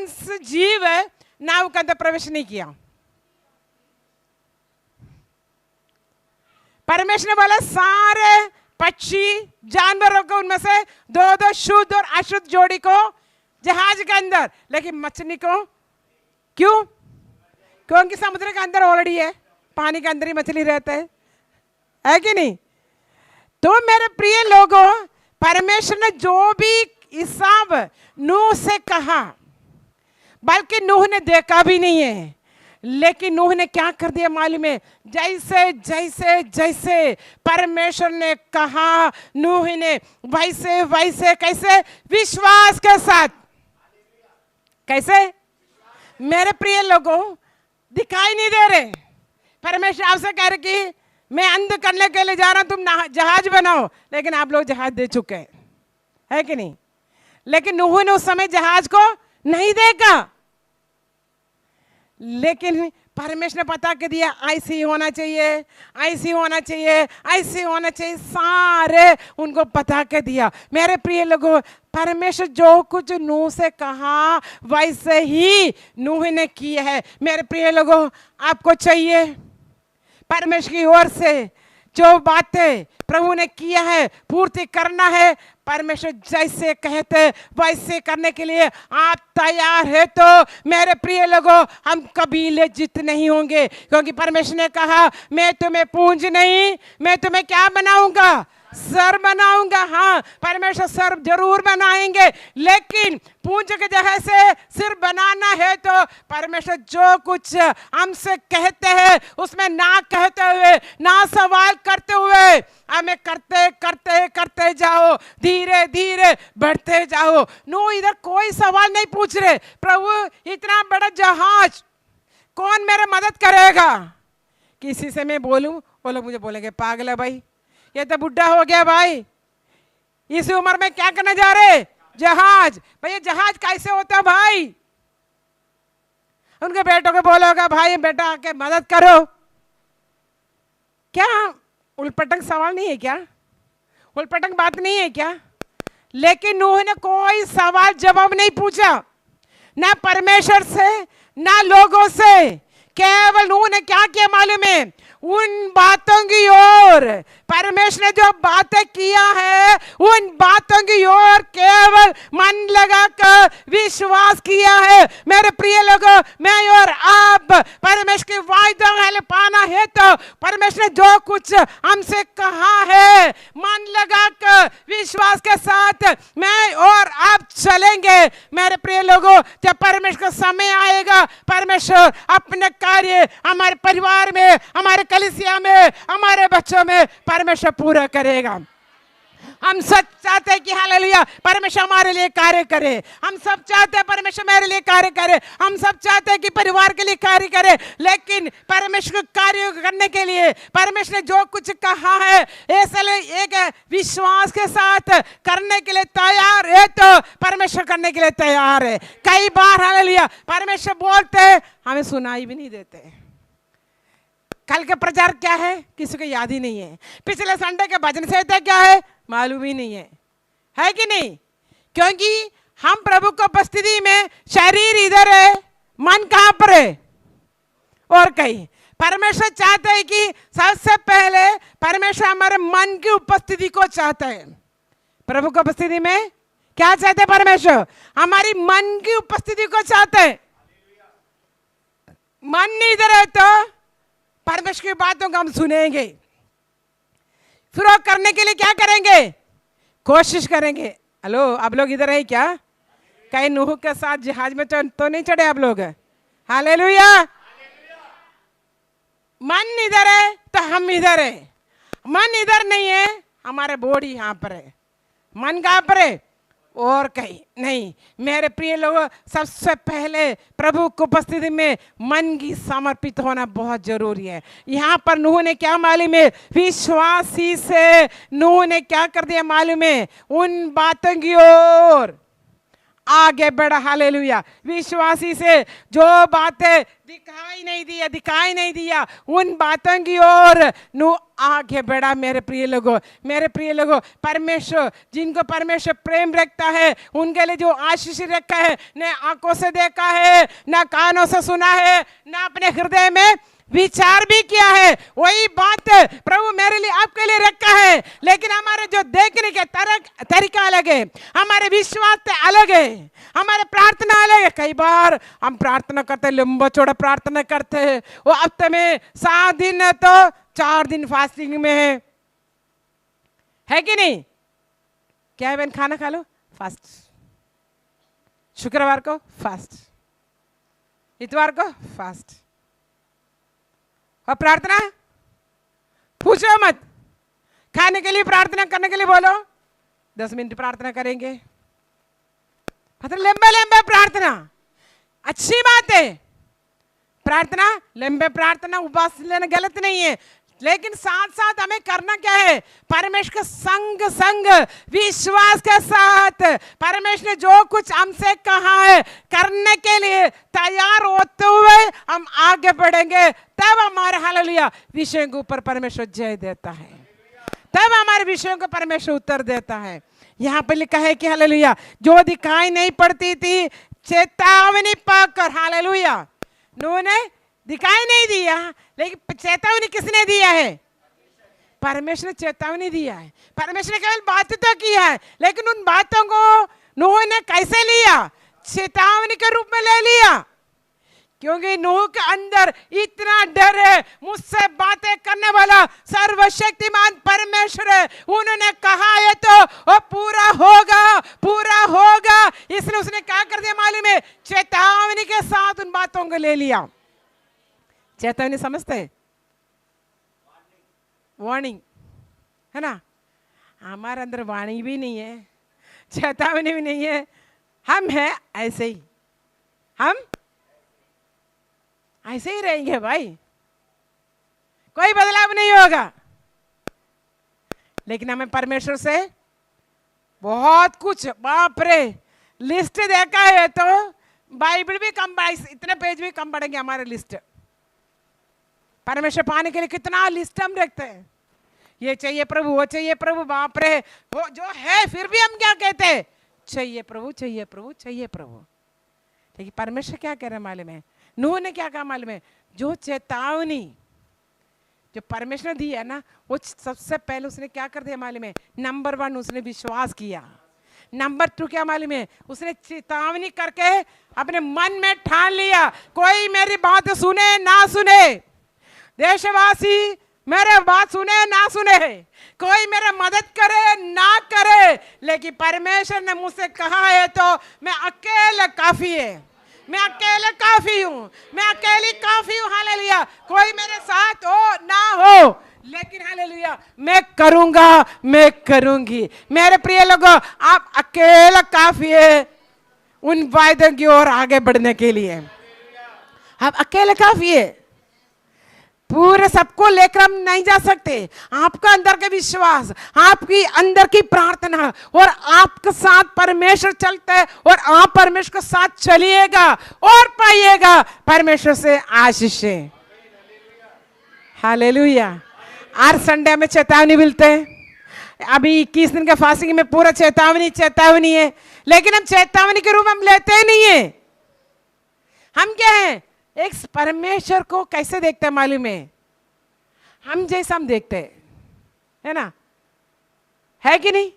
सा जीव है नाव के अंदर प्रवेश नहीं किया? परमेश्वर ने बोला सारे पक्षी जानवरों को, उनमें से 2-2 शुद्ध और अशुद्ध जोड़ी को जहाज के अंदर, लेकिन मछली को क्यों? क्योंकि समुद्र के अंदर ऑलरेडी है, पानी के अंदर ही मछली रहते है कि नहीं? तो मेरे प्रिय लोगों, परमेश्वर ने जो भी हिसाब नूह से कहा, बल्कि नूह ने देखा भी नहीं है, लेकिन नूह ने क्या कर दिया मालूम है? जैसे जैसे जैसे परमेश्वर ने कहा, नूह ने वैसे वैसे, कैसे? विश्वास के साथ। कैसे? मेरे प्रिय लोगों, दिखाई नहीं दे रहे, परमेश्वर आपसे कह रहे कि मैं अंध करने के लिए जा रहा हूं, तुम जहाज बनाओ, लेकिन आप लोग जहाज दे चुके हैं, है कि नहीं? लेकिन नूह ने उस समय जहाज को नहीं देखा, लेकिन परमेश्वर ने पता कर दिया, ऐसे ही होना चाहिए, ऐसे होना चाहिए, ऐसे होना चाहिए, सारे उनको पता कर दिया। मेरे प्रिय लोगों, परमेश्वर जो कुछ नूह से कहा वैसे ही नूह ने किया है। मेरे प्रिय लोगों, आपको चाहिए परमेश्वर की ओर से जो बातें प्रभु ने किया है पूर्ति करना है, परमेश्वर जैसे कहते वैसे करने के लिए आप तैयार है तो मेरे प्रिय लोगों, हम कभी लज्जित नहीं होंगे, क्योंकि परमेश्वर ने कहा मैं तुम्हें पूंज नहीं, मैं तुम्हें क्या बनाऊंगा? सर बनाऊंगा। हाँ, परमेश्वर सर जरूर बनाएंगे, लेकिन पूंज के जगह से सिर बनाना है तो परमेश्वर जो कुछ हमसे कहते हैं उसमें ना कहते हुए, ना सवाल करते हुए, हमें करते करते करते जाओ, धीरे धीरे बढ़ते जाओ। नो, इधर कोई सवाल नहीं पूछ रहे, प्रभु इतना बड़ा जहाज कौन मेरे मदद करेगा? किसी से मैं बोलूं, वो लोग मुझे बोलेंगे पागल है भाई, ये तो बुढ़ा हो गया भाई, इस उम्र में क्या करने जा रहे? जहाज। भाई जहाज कैसे होता है भाई? उनके बेटों को बोलोगा भाई बेटा आके मदद करो। क्या उलपटंग सवाल नहीं है क्या? उलपटंग बात नहीं है क्या? लेकिन नूह ने कोई सवाल जवाब नहीं पूछा, ना परमेश्वर से ना लोगों से, केवल नूह ने क्या किया मालूम है? उन बातों की ओर, परमेश्वर ने जो बातें किया है उन बातों की ओर केवल मन लगाकर विश्वास किया है। मेरे प्रिय लोगों, मैं और आप परमेश्वर की वायदा पाना है तो परमेश्वर ने जो कुछ हमसे कहा है मन लगाकर विश्वास के साथ मैं और आप चलेंगे। मेरे प्रिय लोगों, जब परमेश्वर का समय आएगा, परमेश्वर अपने कार्य हमारे परिवार में, हमारे कलीसिया में, हमारे बच्चों में परमेश्वर पूरा करेगा। हम सब चाहते हैं कि हालेलुया परमेश्वर हमारे लिए कार्य करे। हम सब चाहते हैं परमेश्वर मेरे लिए कार्य करे। हम सब चाहते हैं कि परिवार के लिए कार्य करे। लेकिन परमेश्वर को कार्य करने के लिए परमेश्वर ने जो कुछ कहा है इसलिए एक विश्वास के साथ करने के लिए तैयार है तो परमेश्वर करने के लिए तैयार है। कई बार हालेलुया परमेश्वर बोलते हैं हमें सुनाई भी नहीं देते। कल का प्रचार क्या है किसी को याद ही नहीं है। पिछले संडे के भजन संहिता क्या है मालूम ही नहीं है कि नहीं? क्योंकि हम प्रभु को उपस्थिति में शरीर इधर है, मन कहां पर है और कहीं। परमेश्वर चाहता है कि सबसे पहले परमेश्वर हमारे मन की उपस्थिति को चाहता है। प्रभु की उपस्थिति में क्या चाहते हैं परमेश्वर? हमारी मन की उपस्थिति को चाहते हैं। मन नहीं इधर है तो परमेश्वर की बातों को हम सुनेंगे, फिर वो करने के लिए क्या करेंगे? कोशिश करेंगे। हेलो, आप लोग इधर है क्या? कहीं नूह के साथ जहाज में तो नहीं चढ़े आप लोग? हालेलुया। मन इधर है तो हम इधर है। मन इधर नहीं है, हमारे बॉडी यहाँ पर है। मन कहाँ पर है? और कहीं नहीं। मेरे प्रिय लोगों, सबसे पहले प्रभु की उपस्थिति में मन की समर्पित होना बहुत जरूरी है। यहाँ पर नूह ने क्या मालूम है? विश्वासी से नूह ने क्या कर दिया मालूम है? उन बातों की ओर आगे बढ़ा। हालेलुया। विश्वासी से जो बातें दिखाई नहीं दिया उन बातों की ओर नूह आगे बढ़ा। मेरे प्रिय लोगों, परमेश्वर जिनको परमेश्वर प्रेम रखता है उनके लिए जो आशीष रखा है, न आंखों से देखा है, न कानों से सुना है, न अपने हृदय में विचार भी किया है, वही बात प्रभु मेरे लिए आपके लिए रखा है। लेकिन हमारे जो देखने के तरीका अलग है, हमारे विश्वास अलग है, हमारे प्रार्थना अलग है। कई बार हम प्रार्थना करते, लंबा चौड़ा प्रार्थना करते हैं। वो हफ्ते में 7 दिन है तो 4 दिन फास्टिंग में है कि नहीं? क्या है बहन? खाना खा लो, फास्ट। शुक्रवार को फास्ट, इतवार को फास्ट। और प्रार्थना पूछो मत। खाने के लिए प्रार्थना करने के लिए बोलो, 10 मिनट प्रार्थना करेंगे। मतलब लंबे प्रार्थना अच्छी बात है। प्रार्थना लंबे प्रार्थना उपवास लेना गलत नहीं है, लेकिन साथ साथ हमें करना क्या है? परमेश्वर के संग विश्वास के साथ परमेश्वर ने जो कुछ हमसे कहा है करने के लिए तैयार होते हुए हम आगे बढ़ेंगे। तब हमारे हालेलुया विषयों के ऊपर परमेश्वर जय देता है, तब हमारे विषयों को परमेश्वर उत्तर देता है। यहाँ पे लिखा है कि हालेलुया जो दिखाई नहीं पड़ती थी चेतावनी पाकर, हालेलुया नूह ने दिखाई नहीं दिया, लेकिन चेतावनी किसने दिया है? परमेश्वर ने चेतावनी दिया है। परमेश्वर ने केवल बात तो किया है, लेकिन उन बातों को नूह ने कैसे लिया? चेतावनी के रूप में ले लिया। क्योंकि नूह के अंदर इतना डर है, मुझसे बातें करने वाला सर्वशक्तिमान परमेश्वर है, उन्होंने कहा है तो वो पूरा होगा। इसलिए उसने क्या कर दिया मालूम है? चेतावनी के साथ उन बातों को ले लिया। चेतावनी समझते हैं? वार्निंग है ना? हमारे अंदर वार्निंग भी नहीं है, चेतावनी भी नहीं है। हम हैं ऐसे ही, हम ऐसे ही रहेंगे भाई, कोई बदलाव नहीं होगा। लेकिन हमें परमेश्वर से बहुत कुछ, बाप रे, लिस्ट देखा है तो बाइबल भी कम, इतने पेज भी कम पड़ेंगे हमारे लिस्ट। परमेश्वर पाने के लिए कितना लिस्ट हम रखते हैं, ये चाहिए प्रभु, वो चाहिए प्रभु, बाप रे, वो जो है फिर भी हम क्या कहते हैं? चाहिए प्रभु, चाहिए प्रभु, चाहिए प्रभु। लेकिन परमेश्वर क्या कह रहे हैं मालूम है? नूह ने क्या कहा मालूम है? जो चेतावनी जो परमेश्वर ने दी है ना, वो सबसे पहले उसने क्या कर दिया मालूम है? नंबर 1 उसने विश्वास किया। नंबर 2 क्या मालूम है? उसने चेतावनी करके अपने मन में ठान लिया, कोई मेरी बात सुने ना सुने, देशवासी मेरे बात सुने ना सुने, कोई मेरे मदद करे ना करे, लेकिन परमेश्वर ने मुझसे कहा है तो मैं अकेला काफी है, मैं अकेले काफी हूँ, मैं अकेली काफी हूँ। हालेलुया। कोई मेरे साथ हो ना हो, लेकिन हालेलुया मैं करूंगा, मैं करूंगी। मेरे प्रिय लोगों, आप अकेला काफी है उन वायदों की ओर आगे बढ़ने के लिए। आप अकेले काफी है, पूरे सबको लेकर हम नहीं जा सकते। आपका अंदर का विश्वास, आपकी अंदर की प्रार्थना और आपके साथ परमेश्वर चलता है और आप परमेश्वर के साथ चलिएगा और पाइएगा परमेश्वर से आशीषें। हालेलुया। हर संडे में चेतावनी मिलते हैं। अभी 21 दिन का फास्टिंग में पूरा चेतावनी है, लेकिन हम चेतावनी के रूप में हम लेते ही नहीं है। हम क्या है, एक परमेश्वर को कैसे देखते हैं मालूम है? हम जैसा हम देखते हैं, है ना, है कि नहीं?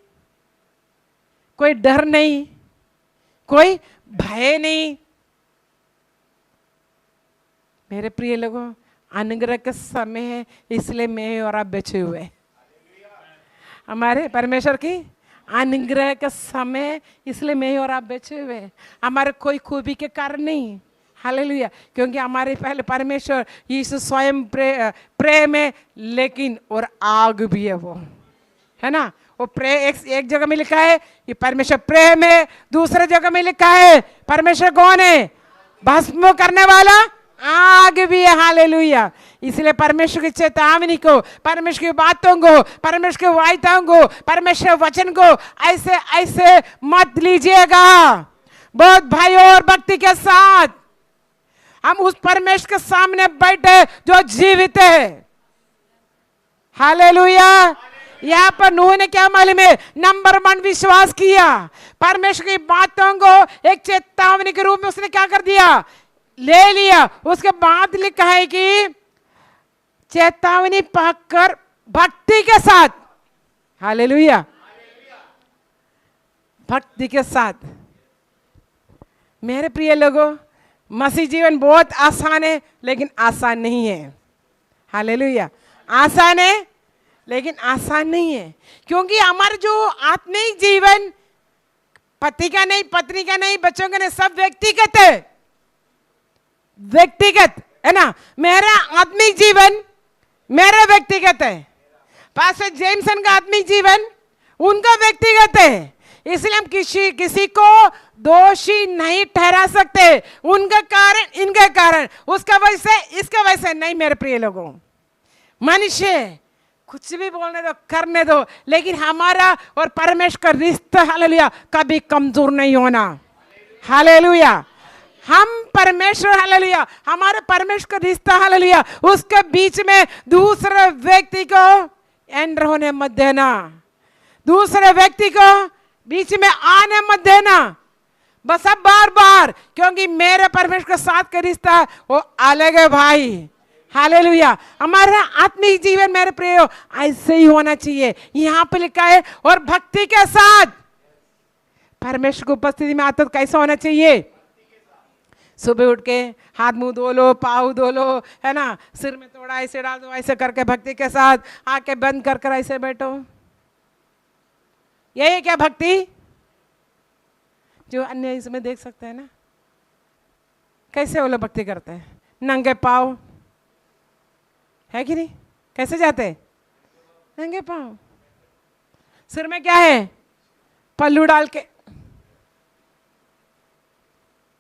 कोई डर नहीं, कोई भय नहीं। मेरे प्रिय लोगों, अनुग्रह का समय है, इसलिए मैं और आप बचे हुए। हमारे परमेश्वर की अनुग्रह का समय, इसलिए मैं और आप बचे हुए। हमारे कोई खूबी के कारण नहीं। हालेलुया। क्योंकि हमारे पहले परमेश्वर यीशु स्वयं प्रेम है, लेकिन और आग भी है वो, है ना। वो एक जगह में लिखा है कि परमेश्वर प्रेम है, दूसरे जगह में लिखा है परमेश्वर कौन है? भस्म करने वाला आग भी है। हालेलुया। इसलिए परमेश्वर की चेतावनी को, परमेश्वर की बातों को, परमेश्वर के वायदों को, परमेश्वर वचन को ऐसे ऐसे मत लीजिएगा। बहुत भय और भक्ति के साथ हम उस परमेश्वर के सामने बैठे जो जीवित है। हालेलुया। यहाँ पर नूह ने क्या मालूम है? नंबर 1 विश्वास किया। परमेश्वर की बातों को एक चेतावनी के रूप में उसने क्या कर दिया? ले लिया। उसके बाद लिखा है कि चेतावनी पाकर भक्ति के साथ, हालेलुया, भक्ति के साथ। मेरे प्रिय लोगों, मसीह जीवन बहुत आसान है, लेकिन आसान नहीं है। हालेलुया। आसान है, लेकिन आसान नहीं है। क्योंकि हमारा जो आत्मिक जीवन पति का नहीं, पत्नी का नहीं, बच्चों का नहीं, सब व्यक्तिगत है। व्यक्तिगत है ना। मेरा आत्मिक जीवन मेरा व्यक्तिगत है। पास्टर जेम्सन का आत्मिक जीवन उनका व्यक्तिगत है। इसलिए हम किसी को दोषी नहीं ठहरा सकते। उनका कारण, इनका कारण, उसका वजह से, इसका वजह से नहीं। मेरे प्रिय लोगों, मनुष्य कुछ भी बोलने दो, करने दो, लेकिन हमारा और परमेश्वर का रिश्ता, हालेलुया, कभी कमजोर नहीं होना। हालेलुया। हम परमेश्वर, हालेलुया, हमारे परमेश्वर का रिश्ता, हालेलुया, उसके बीच में दूसरे व्यक्ति को एंटर होने मत देना। दूसरे व्यक्ति को बीच में आने मत देना। बस अब बार बार, क्योंकि मेरे परमेश्वर के साथ का रिश्ता वो अलग है भाई। हालेलुया। हमारा आत्मिक जीवन मेरे प्रिय ऐसे ही होना चाहिए। यहाँ पे लिखा है और भक्ति के साथ परमेश्वर की उपस्थिति में आता तो कैसा होना चाहिए? सुबह उठ के हाथ मुंह धो लो, पाँव धो लो, है ना, सिर में थोड़ा ऐसे डाल दो, ऐसे करके भक्ति के साथ आंखें बंद कर कर ऐसे बैठो। यही है क्या भक्ति? जो अन्य इसमें देख सकते हैं ना, कैसे वो लोग भक्ति करते हैं? नंगे पाँव, है कि नहीं? कैसे जाते? नंगे पाँव। सिर में क्या है? पल्लू डाल के।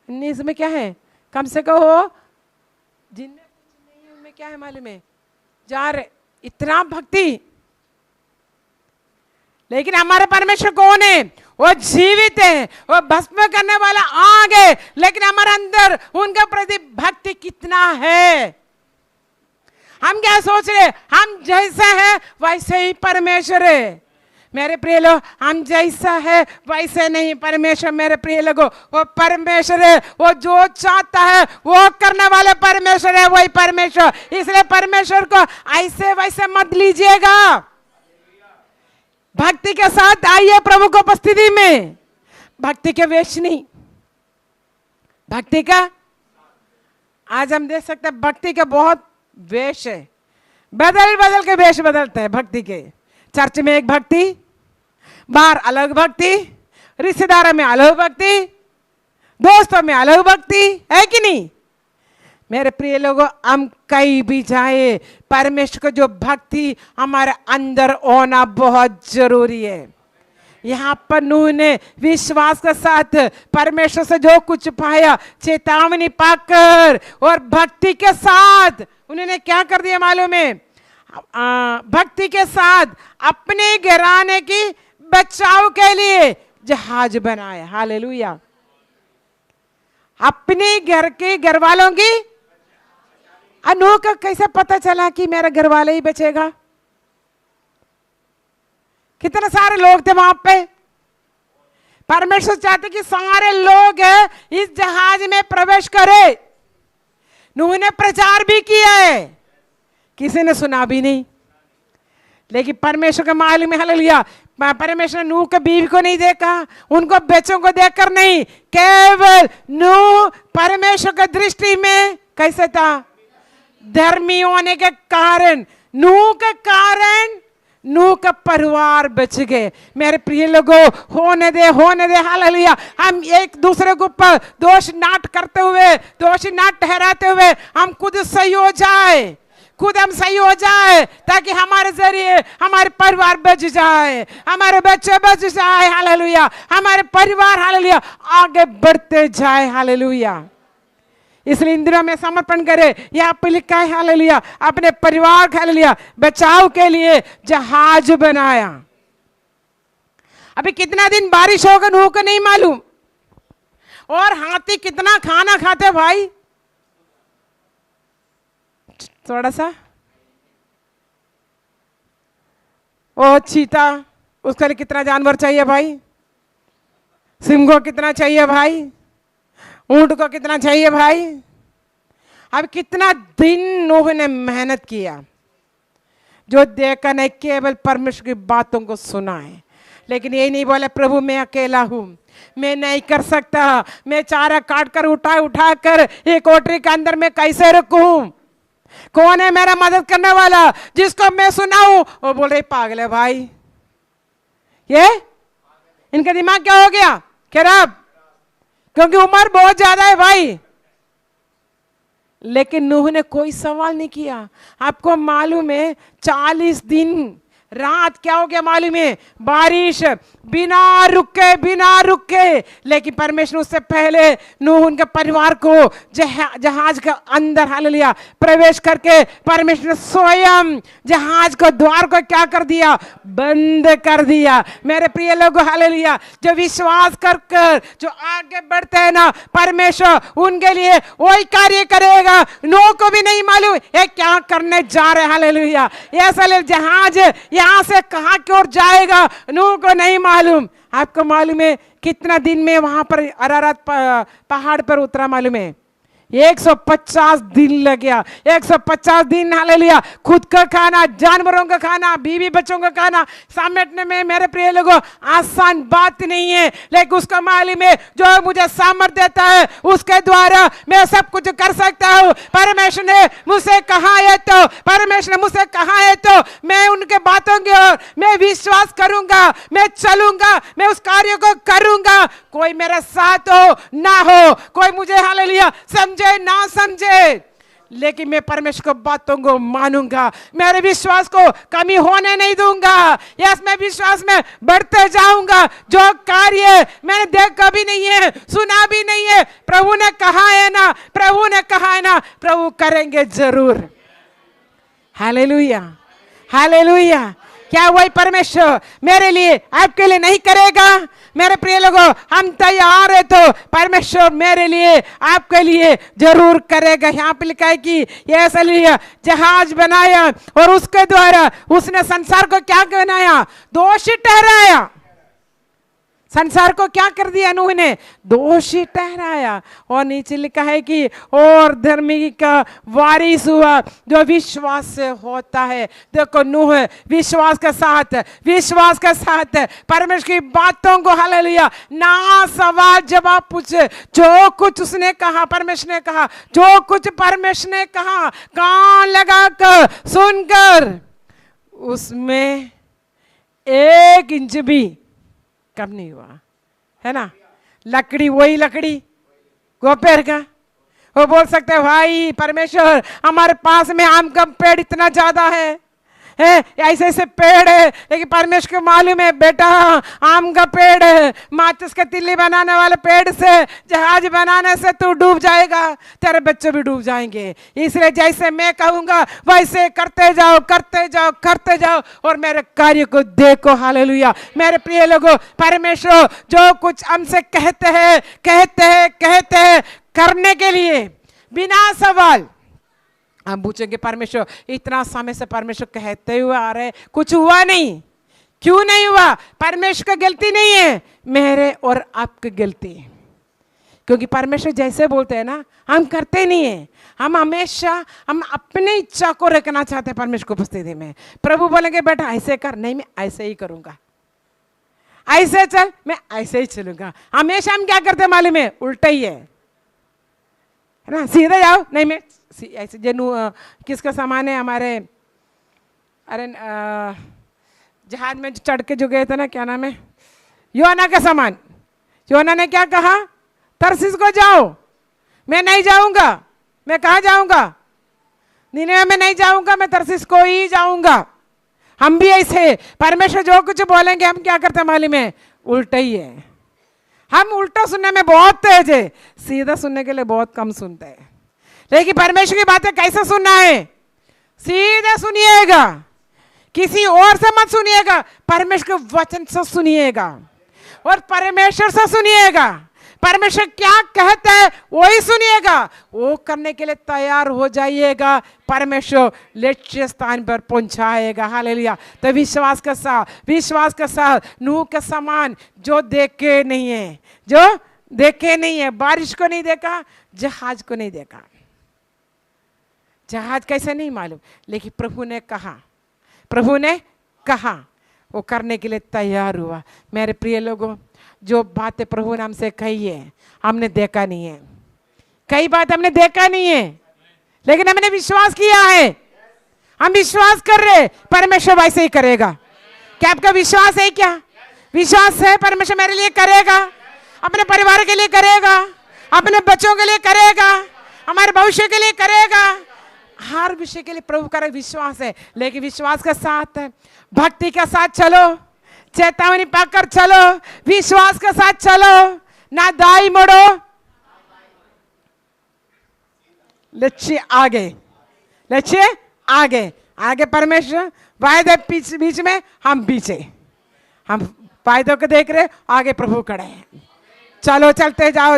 इसमें क्या है? कम से कम हो जिनमें कुछ नहीं है उनमें क्या है मालूम है? जा रहे। इतना भक्ति। लेकिन हमारे परमेश्वर कौन है? वो जीवित है, वो भस्म करने वाला आग है। लेकिन हमारे अंदर उनके प्रति भक्ति कितना है? हम क्या सोच रहे? हम जैसा है वैसे ही परमेश्वर है। मेरे प्रिय लोग, हम जैसा है वैसे नहीं परमेश्वर। मेरे प्रिय लोगों, वो परमेश्वर है, वो जो चाहता है वो करने वाले परमेश्वर है, वही परमेश्वर। इसलिए परमेश्वर को ऐसे वैसे मत लीजिएगा। भक्ति के साथ आइए प्रभु को उपस्थिति में। भक्ति के वेश नहीं, भक्ति का, आज हम देख सकते हैं भक्ति के बहुत वेश है। बदल बदल के वेश बदलते हैं भक्ति के। चर्च में एक भक्ति, बाहर अलग भक्ति, रिश्तेदारों में अलग भक्ति, दोस्तों में अलग भक्ति, है कि नहीं? मेरे प्रिय लोगों, हम कहीं भी जाए, परमेश्वर को जो भक्ति हमारे अंदर होना बहुत जरूरी है। यहाँ पर नूह ने विश्वास के साथ परमेश्वर से जो कुछ पाया, चेतावनी पाकर और भक्ति के साथ उन्होंने क्या कर दिया मालूम है? भक्ति के साथ अपने घराने की बचाव के लिए जहाज बनाया। हालेलुया। अपने घर के घर वालों की। नूह का कैसे पता चला कि मेरा घर वाले ही बचेगा? कितने सारे लोग थे वहां पे। परमेश्वर चाहते कि सारे लोग इस जहाज में प्रवेश करे। नूह ने प्रचार भी किया है, किसी ने सुना भी नहीं। लेकिन परमेश्वर का मालूम है, हालेलुया, परमेश्वर ने नूह के बीवी को नहीं देखा, उनको बच्चों को देखकर नहीं, केवल नूह परमेश्वर की दृष्टि में कैसे था? धर्मी होने के कारण, नूह के कारण नूह का परिवार बच गए। मेरे प्रिय लोगों, होने दे हालेलुया। हम एक दूसरे के ऊपर दोष नाट करते हुए, दोषी नाट ठहराते हुए हम खुद सही हो जाए, खुद हम सही हो जाए, ताकि हमारे जरिए हमारे परिवार बच जाए, हमारे बच्चे बच जाए। हालेलुया। हमारे परिवार हालेलुया आगे बढ़ते जाए। हालेलुया। इसलिए इन दिनों में समर्पण करे। यहाँ पे लिखा है हालेलुया, अपने परिवार का हालेलुया बचाव के लिए जहाज बनाया। अभी कितना दिन बारिश होगा नूह को नहीं मालूम। और हाथी कितना खाना खाते भाई? थोड़ा सा। ओ चीता, उसके लिए कितना जानवर चाहिए भाई? सिंह को कितना चाहिए भाई? ऊंट को कितना चाहिए भाई? अब कितना दिन नूह ने मेहनत किया, जो देखा नहीं, केवल परमेश्वर की बातों को सुना है। लेकिन ये नहीं बोले प्रभु मैं अकेला हूं, मैं नहीं कर सकता, मैं चारा काट कर उठा कर एक कोठरी के अंदर में कैसे रखूं? कौन है मेरा मदद करने वाला जिसको मैं सुनाऊं? वो बोल रहे पागल है भाई, ये इनका दिमाग क्या हो गया खराब, क्योंकि उम्र बहुत ज्यादा है भाई। लेकिन नूह ने कोई सवाल नहीं किया। आपको मालूम है 40 दिन रात क्या हो गया मालूम है? बारिश बिना रुके। लेकिन परमेश्वर उससे पहले नूह उनके परिवार को जहाज के अंदर हालेलुया प्रवेश करके परमेश्वर ने स्वयं जहाज को द्वार को क्या कर दिया? बंद कर दिया। मेरे प्रिय लोगों हालेलुया, जो विश्वास कर जो आगे बढ़ते हैं ना, परमेश्वर उनके लिए वही कार्य करेगा। नूह को भी नहीं मालूम ये क्या करने जा रहे। हालेलुया। ऐसा जहाज यहां से कहां की ओर जाएगा नूह को नहीं मालूम। आपको मालूम है कितना दिन में वहां पर अरारात पहाड़ पर उतरा? मालूम है 150 दिन लग गया। 150 दिन हालेलुया खुद का खाना, जानवरों का खाना, बीवी बच्चों का खाना समेटने में मेरे प्रिय लोगों आसान बात नहीं है। लेकिन उसका मालूम है जो मुझे सामर्थ्य देता है उसके द्वारा मैं सब कुछ कर सकता हूँ। परमेश्वर ने मुझसे कहा है तो, परमेश्वर ने मुझसे कहा है तो मैं उनके बातों की ओर मैं विश्वास करूंगा, मैं चलूंगा, मैं उस कार्य को करूंगा। कोई मेरे साथ हो ना हो, कोई मुझे हालेलुया समझे ना समझे, लेकिन मैं परमेश्वर की बातों को मानूंगा, मेरे विश्वास को कमी होने नहीं दूंगा। यस, मैं विश्वास में बढ़ते जाऊंगा। जो कार्य मैंने देखा भी नहीं है, सुना भी नहीं है, प्रभु ने कहा है ना, प्रभु ने कहा है ना, प्रभु करेंगे जरूर। Hallelujah, hallelujah. क्या वही परमेश्वर मेरे लिए आपके लिए नहीं करेगा? मेरे प्रिय लोगों, हम तैयार है तो परमेश्वर मेरे लिए आपके लिए जरूर करेगा। यहाँ पे लिखा है कि ऐसा लिया जहाज बनाया और उसके द्वारा उसने संसार को क्या बनाया? दोषी ठहराया। संसार को क्या कर दिया नूह ने? दोषी ठहराया। और नीचे लिखा है कि और धर्मी का वारिस हुआ जो विश्वास से होता है। देखो नूह विश्वास के साथ परमेश्वर की बातों को हालेलुया ना सवाल जवाब पूछे। जो कुछ उसने कहा, परमेश्वर ने कहा, जो कुछ परमेश्वर ने कहा कान लगाकर सुनकर उसमें 1 इंच भी कम नहीं हुआ, है ना? लकड़ी वही लकड़ी, गोपेर का वो बोल सकते हैं भाई परमेश्वर हमारे पास में आम का पेड़ इतना ज्यादा है ऐसे ऐसे पेड़ है, लेकिन परमेश्वर को मालूम है बेटा आम का पेड़ है, माचिस का तिल्ली बनाने वाले पेड़ से जहाज बनाने से तू डूब जाएगा, तेरे बच्चे भी डूब जाएंगे। इसलिए जैसे मैं कहूंगा वैसे करते जाओ करते जाओ करते जाओ और मेरे कार्य को देखो। हालेलुया। मेरे प्रिय लोगों, परमेश्वर जो कुछ हमसे कहते हैं करने के लिए बिना सवाल। हम पूछेंगे परमेश्वर इतना समय से परमेश्वर कहते हुए आ रहे, कुछ हुआ नहीं, क्यों नहीं हुआ? परमेश्वर का गलती नहीं है, मेरे और आपकी गलती है। क्योंकि परमेश्वर जैसे बोलते हैं ना हम करते नहीं है। हम हमेशा अपने इच्छा को रखना चाहते हैं परमेश्वर की उपस्थिति में। प्रभु बोलेंगे बेटा ऐसे कर, नहीं मैं ऐसे ही करूंगा, ऐसे चल, मैं ऐसे ही चलूंगा। हमेशा हम क्या करते मालूम है? उल्टा ही है ना। सीधे जाओ, नहीं मैं ऐसे जनु किसका सामान है हमारे, अरे जहाज में चढ़ के जो गए थे ना, क्या नाम है, योना का सामान। योना ने क्या कहा? तरसीस को जाओ। मैं नहीं जाऊंगा। मैं कहाँ जाऊंगा? निनेवे में नहीं जाऊंगा, मैं तरसीस को ही जाऊंगा। हम भी ऐसे, परमेश्वर जो कुछ बोलेंगे हम क्या करते मालूम है? उल्टा ही है। हम उल्टा सुनने में बहुत तेज है, सीधा सुनने के लिए बहुत कम सुनते हैं। लेकिन परमेश्वर की बातें कैसे सुनना है? सीधे सुनिएगा, किसी और से मत सुनिएगा, परमेश्वर के वचन से सुनिएगा और परमेश्वर से सुनिएगा। परमेश्वर क्या कहता है वही सुनिएगा, वो करने के लिए तैयार हो जाइएगा। परमेश्वर लक्ष्य स्थान पर पहुंचाएगा। हालेलुया। तो विश्वास के साथ नूह के समान जो देखे नहीं है, बारिश को नहीं देखा, जहाज को नहीं देखा। जहाज कैसे नहीं मालूम, लेकिन प्रभु ने कहा वो करने के लिए तैयार हुआ। मेरे प्रिय लोगों, जो बातें प्रभु ने हमसे कही है हमने देखा नहीं है, कई बात हमने देखा नहीं है, लेकिन हमने विश्वास किया है। हम विश्वास कर रहे परमेश्वर वैसे ही करेगा। क्या आपका विश्वास है? क्या विश्वास है परमेश्वर मेरे लिए करेगा, अपने परिवार के लिए करेगा, अपने बच्चों के लिए करेगा, हमारे भविष्य के लिए करेगा, हर विषय के लिए प्रभु का विश्वास है। लेकिन विश्वास के साथ भक्ति के साथ चलो, चेतावनी पाकर चलो, विश्वास के साथ चलो, ना दाई मोड़ो, लक्ष्य आगे परमेश्वर, वायदे बीच में, हम पीछे, हम वायदों को देख रहे, आगे प्रभु खड़े हैं। चलो चलते जाओ।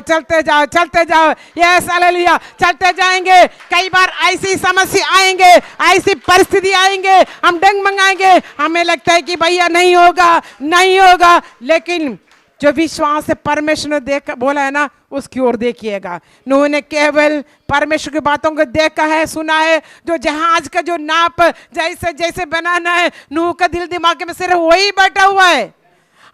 Yes hallelujah. चलते जाएंगे। कई बार ऐसी समस्या आएंगे, ऐसी परिस्थिति आएंगे, हम डंग मंगाएंगे, हमें लगता है कि भैया नहीं होगा, लेकिन जो विश्वास है परमेश्वर ने बोला है ना, उसकी ओर देखिएगा। नूह ने केवल परमेश्वर की बातों को देखा है, सुना है। जो जहाज का जो नाप जैसे बनाना है, नूह का दिल दिमाग में सिर्फ वही बैठा हुआ है।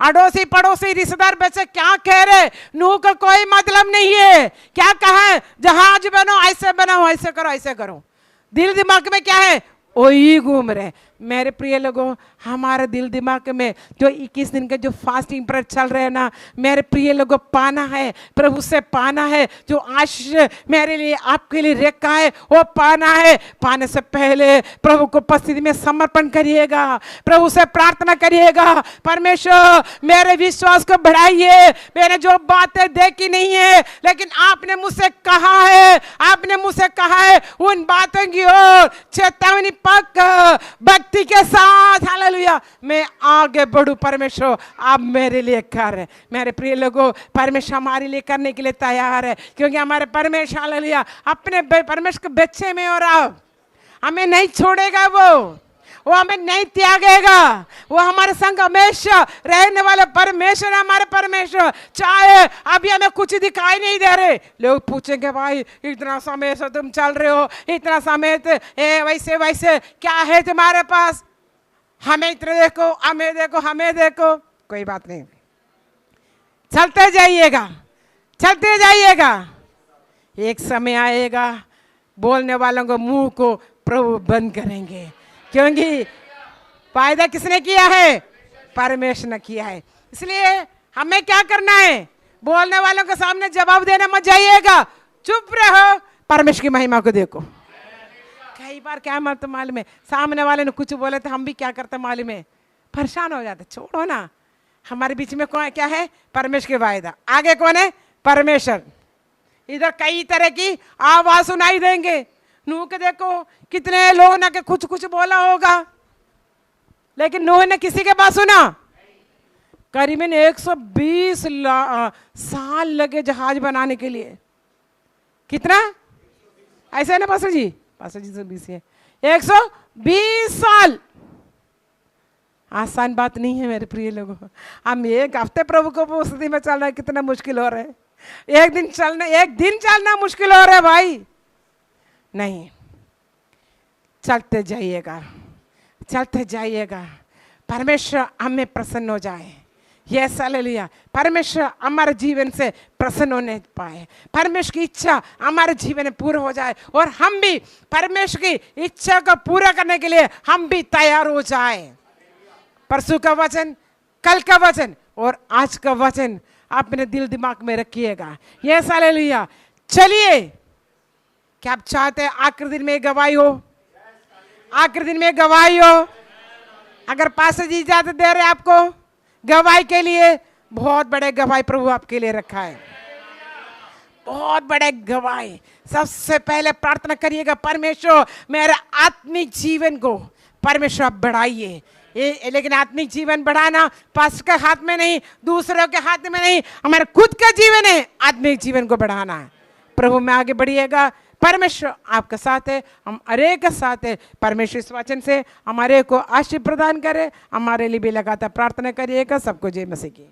अड़ोसी पड़ोसी रिश्तेदार बच्चे क्या कह रहे, नूह का कोई मतलब नहीं है। क्या कहा है? जहाज बनाओ, ऐसे बनाओ, ऐसे करो। दिल दिमाग में क्या है? वही घूम रहे। मेरे प्रिय लोगों, हमारे दिल दिमाग में जो 21 दिन के जो फास्टिंग पर चल रहे हैं ना, मेरे प्रिय लोगों, पाना है, प्रभु से पाना है। जो आशीष मेरे लिए आपके लिए रखा है वो पाना है। पाने से पहले प्रभु को उपस्थिति में समर्पण करिएगा, प्रभु से प्रार्थना करिएगा, परमेश्वर मेरे विश्वास को बढ़ाइए। मैंने जो बातें देखी नहीं है लेकिन आपने मुझसे कहा है, उन बातों की ओर चेतावनी पाकर भक्ति के साथ, हालेलुया, मैं आगे बढ़ूं। परमेश्वर आप मेरे लिए कर रहे। मेरे प्रिय लोगों, परमेश्वर हमारे लिए करने के लिए तैयार है, क्योंकि हमारे परमेश्वर, हालेलुया, अपने परमेश्वर के बच्चे में और आप हमें नहीं छोड़ेगा। वो हमें नहीं त्यागेगा। वो हमारे संग हमेशा रहने वाले परमेश्वर, हमारे परमेश्वर। चाहे अभी हमें कुछ दिखाई नहीं दे रहे, लोग पूछेंगे भाई इतना समय से तुम चल रहे हो, इतना समय वैसे क्या है तुम्हारे पास? हमें इतना देखो, हमें देखो। कोई बात नहीं, चलते जाइएगा। एक समय आएगा बोलने वालों को मुंह को प्रभु बंद करेंगे, क्योंकि फायदा किसने किया है? परमेश्वर ने किया है। इसलिए हमें क्या करना है? बोलने वालों के सामने जवाब देने मत जाइएगा, चुप रहो, परमेश्वर की महिमा को देखो। कई बार क्या मतलब मालूम है, सामने वाले ने कुछ बोले तो हम भी क्या करते मालूम है, परेशान हो जाते। छोड़ो ना, हमारे बीच में कौन क्या है, परमेश्वर के वायदा। आगे कौन है, परमेश्वर। इधर कई तरह की आवाज सुनाई देंगे। नूह के देखो कितने लोगों ने के कुछ कुछ बोला होगा, लेकिन नूह ने किसी के पास सुना। करीबन 120 साल लगे जहाज बनाने के लिए। कितना, ऐसा है ना पास्टर जी? पास्टर जी 120 है, 120 साल। आसान बात नहीं है मेरे प्रिय लोगों। हम एक हफ्ते प्रभु को उपस्थिति में चलना कितना मुश्किल हो रहा है। एक दिन चलना मुश्किल हो रहा है भाई। नहीं, चलते जाइएगा, चलते जाइएगा। परमेश्वर हमें प्रसन्न हो जाए। Yes hallelujah. परमेश्वर हमारे जीवन से प्रसन्न होने पाए, परमेश्वर की इच्छा हमारे जीवन में पूरा हो जाए, और हम भी परमेश्वर की इच्छा को पूरा करने के लिए हम भी तैयार हो जाए। परसों का वचन, कल का वचन और आज का वचन अपने दिल दिमाग में रखिएगा। Yes hallelujah. चलिए, क्या आप चाहते हैं आखिरी दिन में गवाही हो? आखिरी दिन में गवाही हो। अगर पास्टर जी इजाजत दे रहे आपको गवाही के लिए, बहुत बड़े गवाही प्रभु आपके लिए रखा है, बहुत बड़े गवाही। सबसे पहले प्रार्थना करिएगा, परमेश्वर मेरे आत्मिक जीवन को परमेश्वर आप बढ़ाइए। लेकिन आत्मिक जीवन बढ़ाना पास्टर के हाथ में नहीं, दूसरों के हाथ में नहीं, हमारे खुद का जीवन है आत्मिक जीवन को बढ़ाना है। प्रभु में आगे बढ़िएगा। परमेश्वर आपके साथ है, हम अरे के साथ है। परमेश्वर इस वचन से हमारे को आशीष प्रदान करे। हमारे लिए भी लगातार प्रार्थना करिएगा। सबको जय मसीह की।